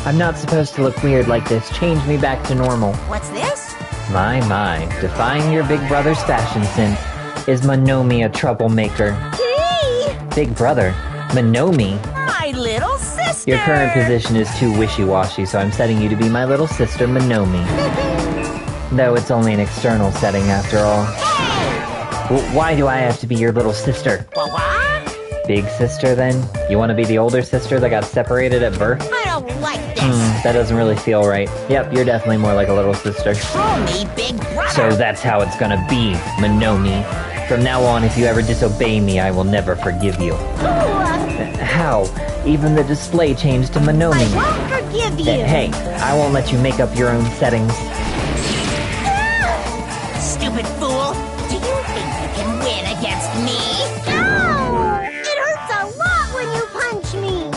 I'm not supposed to look weird like this. Change me back to normal. What's this? My, defying your big brother's fashion sense. Is Monomi a troublemaker? Gee! Big brother? Monomi? My little sister! Your current position is too wishy-washy, so I'm setting you to be my little sister, Monomi. Though it's only an external setting after all. Hey! Why do I have to be your little sister? What? Big sister, then? You want to be the older sister that got separated at birth? I don't like this. That doesn't really feel right. Yep, you're definitely more like a little sister. Call me Big Brother. So that's how it's gonna be, Monomi. From now on, if you ever disobey me, I will never forgive you. How? Even the display changed to Monomi. I won't forgive you! Hey, I won't let you make up your own settings. Stupid fool! Do you think you can win against me? No! It hurts a lot when you punch me!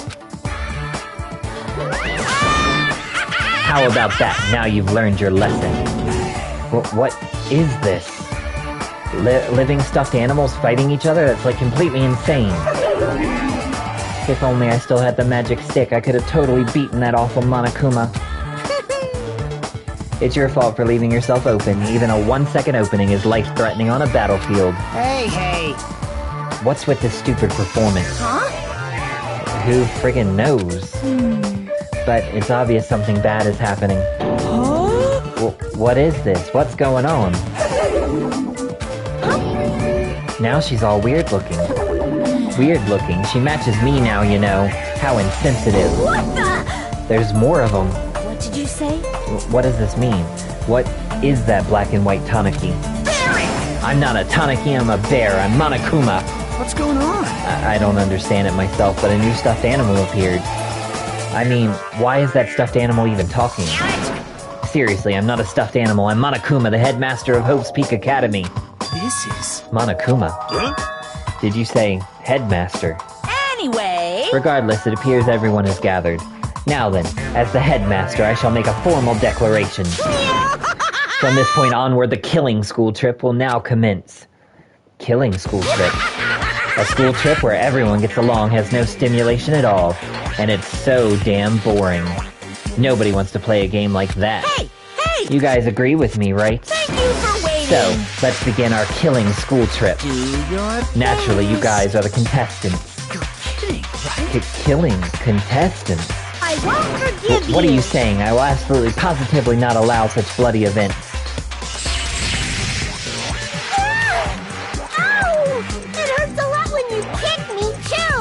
How about that? Now you've learned your lesson. What is this? Living stuffed animals fighting each other? That's like completely insane. If only I still had the magic stick, I could have totally beaten that awful Monokuma. It's your fault for leaving yourself open. Even a 1-second opening is life-threatening on a battlefield. Hey! What's with this stupid performance? Huh? Who friggin' knows? But it's obvious something bad is happening. Huh? What is this? What's going on? Now she's all weird looking. Weird looking. She matches me now, you know. How insensitive. What the? There's more of them. What did you say? What does this mean? What is that black and white Tanuki? I'm not a Tanuki, I'm a bear. I'm Monokuma. What's going on? I don't understand it myself, but a new stuffed animal appeared. I mean, why is that stuffed animal even talking? Seriously, I'm not a stuffed animal. I'm Monokuma, the headmaster of Hope's Peak Academy. This is... Monokuma? Huh? Did you say headmaster? Anyway... Regardless, it appears everyone has gathered. Now then, as the headmaster, I shall make a formal declaration. From this point onward, the killing school trip will now commence. Killing school trip? A school trip where everyone gets along, has no stimulation at all, and it's so damn boring. Nobody wants to play a game like that. Hey! You guys agree with me, right? Thank you for waiting! So, let's begin our killing school trip. Naturally, you guys are the contestants. You're kidding, right? Killing contestants? I won't forgive you. What are you saying? I will absolutely positively not allow such bloody events. Ow! It hurts a lot when you kick me, too.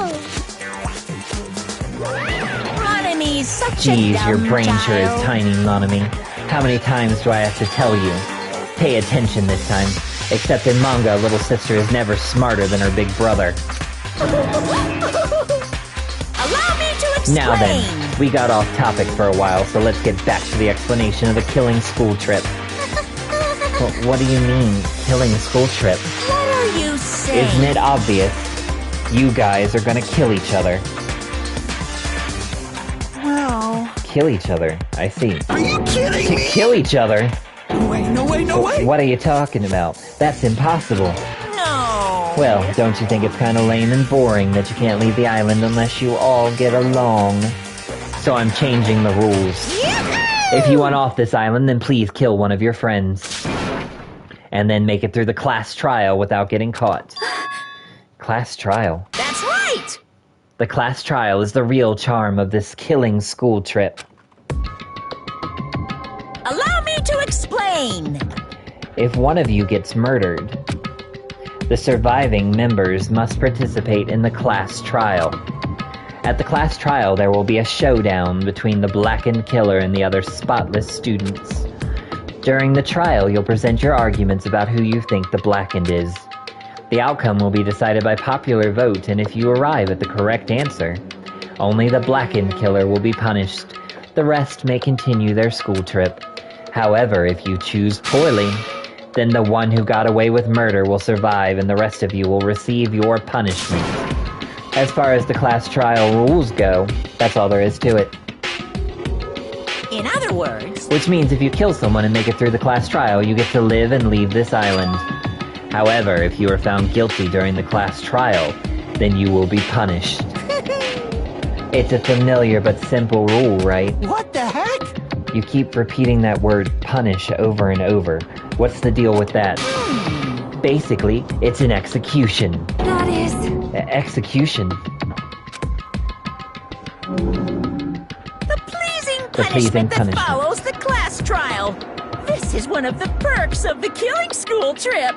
Ronany's such a Jeez, dumb your brain sure is child. tiny, Nanami. How many times do I have to tell you? Pay attention this time. Except in manga, little sister is never smarter than her big brother. Allow me to explain! Now then, we got off topic for a while, so let's get back to the explanation of the killing school trip. What do you mean, killing school trip? What are you saying? Isn't it obvious? You guys are gonna kill each other. Well... Kill each other, I see. Are you kidding me? Kill each other? No way! What are you talking about? That's impossible. No! Well, don't you think it's kind of lame and boring that you can't leave the island unless you all get along? So I'm changing the rules. If you want off this island, then please kill one of your friends. And then make it through the class trial without getting caught. Class trial? That's right! The class trial is the real charm of this killing school trip. Allow me to explain! If one of you gets murdered, the surviving members must participate in the class trial. At the class trial, there will be a showdown between the blackened killer and the other spotless students. During the trial, you'll present your arguments about who you think the blackened is. The outcome will be decided by popular vote, and if you arrive at the correct answer, only the blackened killer will be punished. The rest may continue their school trip. However, if you choose poorly, then the one who got away with murder will survive and the rest of you will receive your punishment. As far as the class trial rules go, that's all there is to it. In other words... Which means if you kill someone and make it through the class trial, you get to live and leave this island. However, if you are found guilty during the class trial, then you will be punished. It's a familiar but simple rule, right? What the heck? You keep repeating that word punish over and over. What's the deal with that? Basically, it's an execution. That is... Execution. The pleasing The pleasing punishment that punishment. follows the class trial. This is one of the perks of the killing school trip.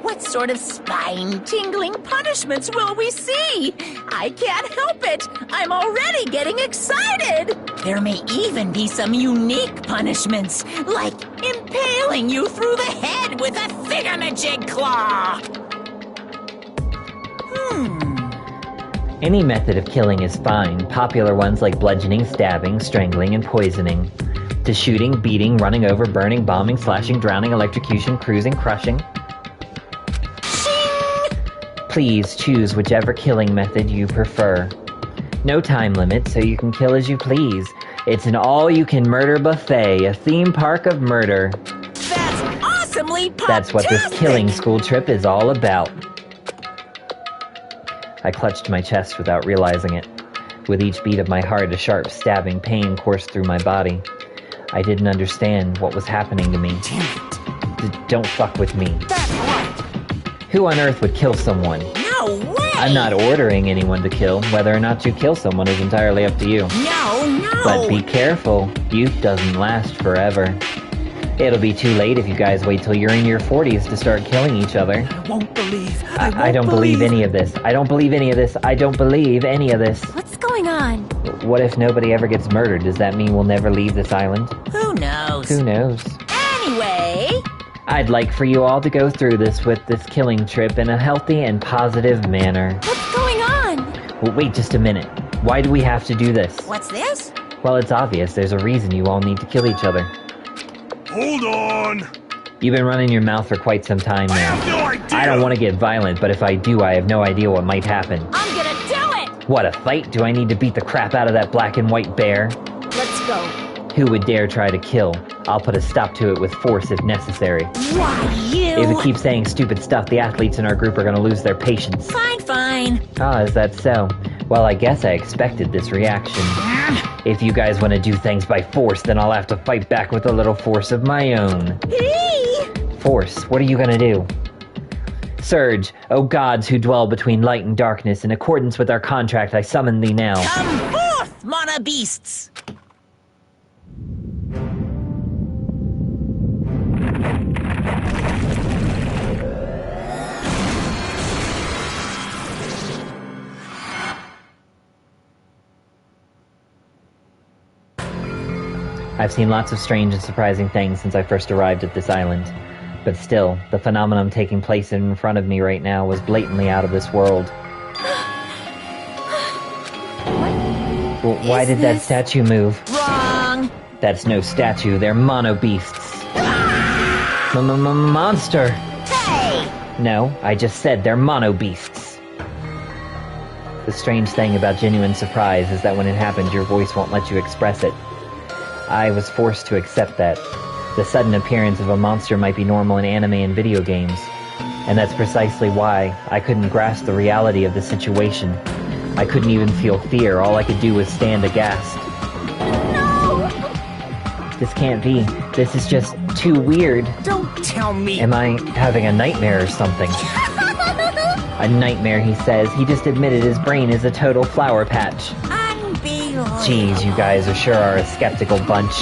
What sort of spine-tingling punishments will we see? I can't help it. I'm already getting excited. There may even be some unique punishments, like impaling you through the head with a thingamajig claw. Any method of killing is fine. Popular ones like bludgeoning, stabbing, strangling, and poisoning. To shooting, beating, running over, burning, bombing, slashing, drowning, electrocution, cruising, crushing. Shing! Please choose whichever killing method you prefer. No time limit, so you can kill as you please. It's an all-you-can-murder buffet, a theme park of murder. That's awesomely pop-tastic! That's what this killing school trip is all about. I clutched my chest without realizing it. With each beat of my heart, a sharp stabbing pain coursed through my body. I didn't understand what was happening to me. Damn it. Don't fuck with me. That's right. Who on earth would kill someone? No way! I'm not ordering anyone to kill. Whether or not you kill someone is entirely up to you. No! But be careful. Youth doesn't last forever. It'll be too late if you guys wait till you're in your 40s to start killing each other. I won't believe. I don't believe any of this. I don't believe any of this. I don't believe any of this. What's going on? What if nobody ever gets murdered? Does that mean we'll never leave this island? Who knows? Who knows? Anyway... I'd like for you all to go through this with this killing trip in a healthy and positive manner. What's going on? Well, wait just a minute. Why do we have to do this? What's this? Well, it's obvious. There's a reason you all need to kill each other. Hold on! You've been running your mouth for quite some time now. I have no idea! I don't want to get violent, but if I do, I have no idea what might happen. I'm gonna do it! What, a fight? Do I need to beat the crap out of that black and white bear? Let's go. Who would dare try to kill? I'll put a stop to it with force if necessary. Why, you... If it keeps saying stupid stuff, the athletes in our group are going to lose their patience. Fine. Ah, is that so? Well, I guess I expected this reaction. If you guys want to do things by force, then I'll have to fight back with a little force of my own. Force? What are you going to do? Surge, O gods who dwell between light and darkness, in accordance with our contract, I summon thee now. Come forth, mana beasts! I've seen lots of strange and surprising things since I first arrived at this island. But still, the phenomenon taking place in front of me right now was blatantly out of this world. Well, why did that statue move? Wrong! That's no statue, they're mono beasts. Monster! Hey! No, I just said they're mono beasts. The strange thing about genuine surprise is that when it happens, your voice won't let you express it. I was forced to accept that. The sudden appearance of a monster might be normal in anime and video games. And that's precisely why I couldn't grasp the reality of the situation. I couldn't even feel fear. All I could do was stand aghast. No! This can't be. This is just too weird. Don't tell me! Am I having a nightmare or something? A nightmare, he says. He just admitted his brain is a total flower patch. Geez, you guys sure are a skeptical bunch.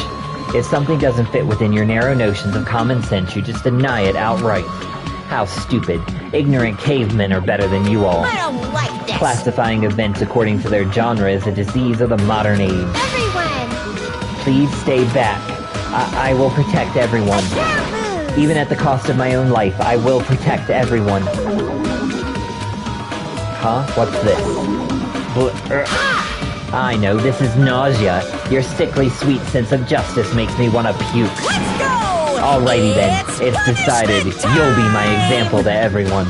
If something doesn't fit within your narrow notions of common sense, you just deny it outright. How stupid. Ignorant cavemen are better than you all. I don't like this. Classifying events according to their genre is a disease of the modern age. Everyone! Please stay back. I will protect everyone. Even at the cost of my own life, I will protect everyone. Huh? What's this? I know, this is nausea. Your sickly sweet sense of justice makes me want to puke. Let's go! Alrighty then, it's decided. You'll be my example to everyone.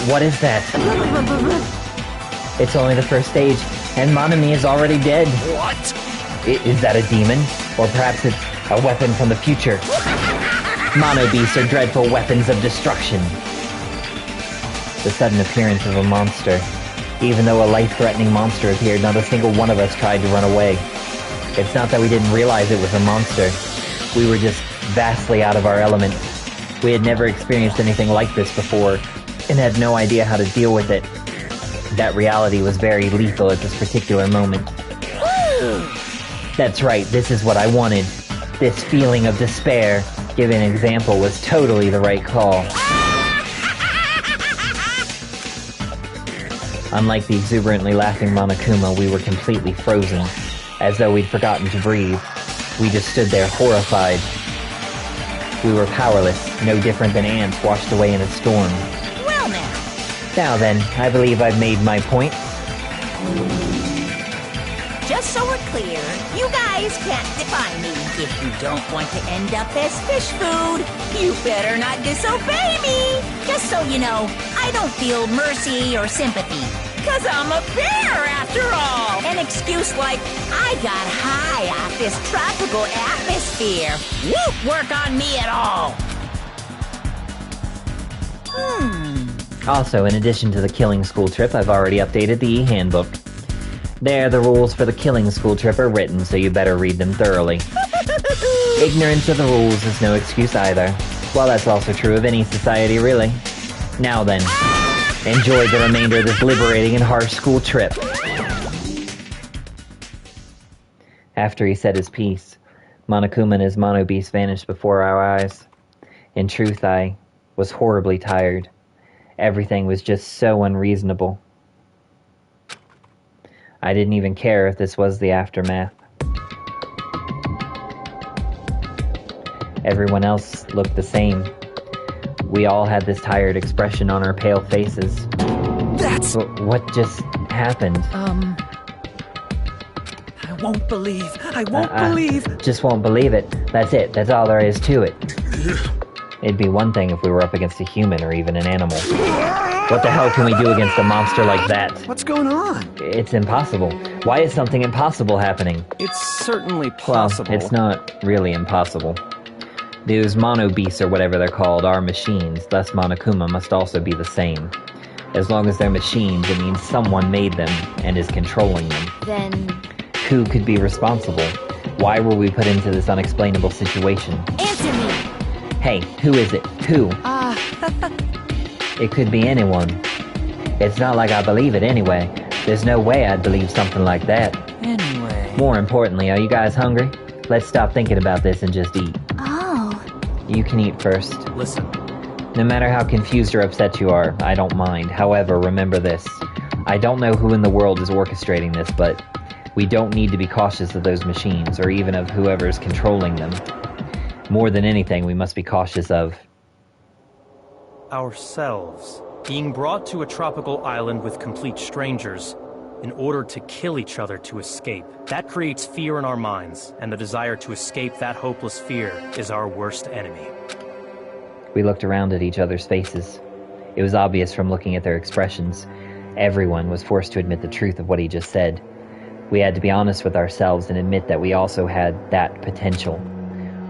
What is that? It's only the first stage, and Monami is already dead. What? Is that a demon? Or perhaps it's a weapon from the future? Mono beasts are dreadful weapons of destruction. The sudden appearance of a monster. Even though a life-threatening monster appeared, not a single one of us tried to run away. It's not that we didn't realize it was a monster. We were just vastly out of our element. We had never experienced anything like this before, and had no idea how to deal with it. That reality was very lethal at this particular moment. That's right, this is what I wanted. This feeling of despair, given an example, was totally the right call. Unlike the exuberantly laughing Monokuma, we were completely frozen. as though we'd forgotten to breathe. We just stood there horrified. We were powerless, no different than ants washed away in a storm. Well now. Now then, I believe I've made my point. Just so we're clear, you guys can't defy me. If you don't want to end up as fish food, you better not disobey me. Just so you know, I don't feel mercy or sympathy. 'Cause I'm a bear, after all! An excuse like, I got high off this tropical atmosphere. Won't work on me at all! Also, in addition to the killing school trip, I've already updated the e-handbook. There, the rules for the killing school trip are written, so you better read them thoroughly. Ignorance of the rules is no excuse either. Well, that's also true of any society, really. Now then, enjoy the remainder of this liberating and harsh school trip. After he said his piece, Monokuma and his Mono Beast vanished before our eyes. In truth, I was horribly tired. Everything was just so unreasonable. I didn't even care if this was the aftermath. Everyone else looked the same. We all had this tired expression on our pale faces. That's... What just happened? I won't believe. I won't believe. Just won't believe it. That's it. That's all there is to it. It'd be one thing if we were up against a human or even an animal. What the hell can we do against a monster like that? What's going on? It's impossible. Why is something impossible happening? It's certainly possible. Well, it's not really impossible. Those Mono Beasts, or whatever they're called, are machines, thus Monokuma must also be the same. As long as they're machines, it means someone made them and is controlling them. Then... Who could be responsible? Why were we put into this unexplainable situation? Answer me! Hey, who is it? Who? It could be anyone. It's not like I believe it anyway. There's no way I'd believe something like that. Anyway... More importantly, are you guys hungry? Let's stop thinking about this and just eat. Oh. You can eat first. Listen. No matter how confused or upset you are, I don't mind. However, remember this. I don't know who in the world is orchestrating this, but we don't need to be cautious of those machines, or even of whoever's controlling them. More than anything, we must be cautious of... ourselves. Being brought to a tropical island with complete strangers in order to kill each other to escape. That creates fear in our minds, and the desire to escape that hopeless fear is our worst enemy. We looked around at each other's faces. It was obvious from looking at their expressions. Everyone was forced to admit the truth of what he just said. We had to be honest with ourselves and admit that we also had that potential.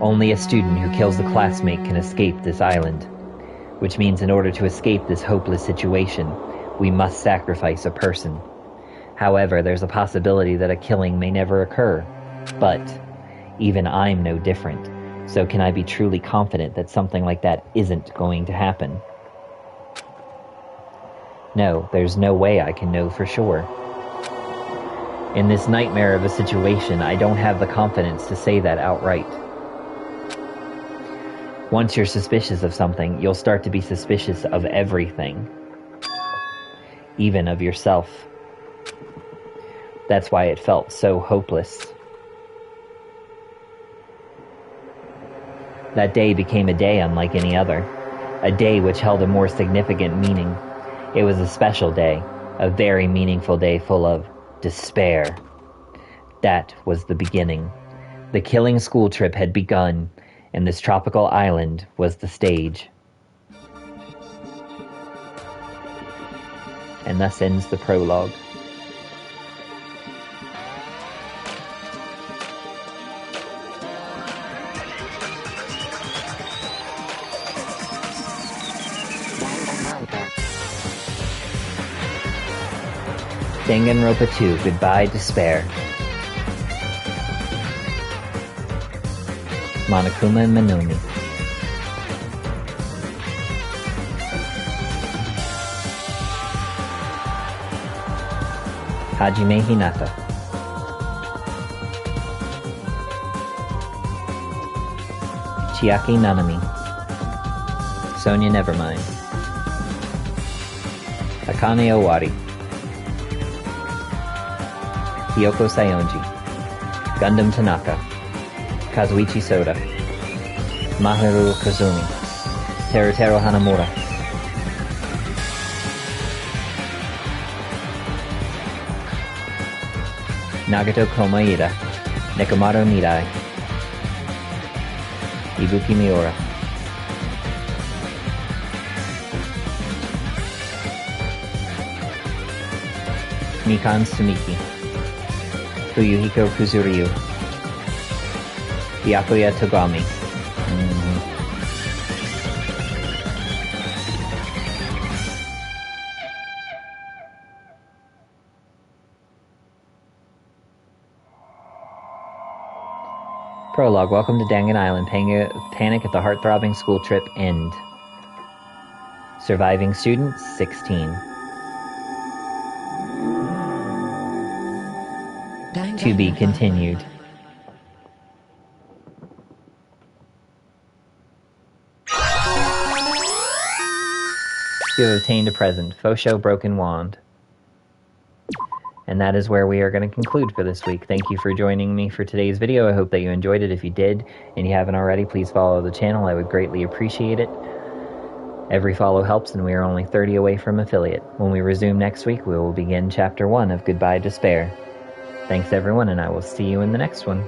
Only a student who kills a classmate can escape this island. Which means in order to escape this hopeless situation, we must sacrifice a person. However, there's a possibility that a killing may never occur. But even I'm no different. So can I be truly confident that something like that isn't going to happen? No, there's no way I can know for sure. In this nightmare of a situation, I don't have the confidence to say that outright. Once you're suspicious of something, you'll start to be suspicious of everything. Even of yourself. That's why it felt so hopeless. That day became a day unlike any other. A day which held a more significant meaning. It was a special day. A very meaningful day full of despair. That was the beginning. The killing school trip had begun, and this tropical island was the stage. And thus ends the prologue. Danganronpa 2, Goodbye Despair. Monokuma and Manomi. Hajime Hinata. Chiaki Nanami. Sonia Nevermind. Akane Owari. Kyoko Sayonji. Gundam Tanaka, Kazuichi Soda, Maharu Kazumi, Terutero Hanamura, Nagato Komaeda, Nekomaru Mirai, Ibuki Miura, Mikan Sumiki, Fuyuhiko Kuzuryu, Byakuya Togami. Prologue. Welcome to Dangan Island. Panic at the heart-throbbing school trip end. Surviving students, 16. To be continued. You have obtained a present. Fosho Broken Wand. And that is where we are going to conclude for this week. Thank you for joining me for today's video. I hope that you enjoyed it. If you did, and you haven't already, please follow the channel. I would greatly appreciate it. Every follow helps, and we are only 30 away from affiliate. When we resume next week, we will begin Chapter 1 of Goodbye Despair. Thanks everyone, and I will see you in the next one.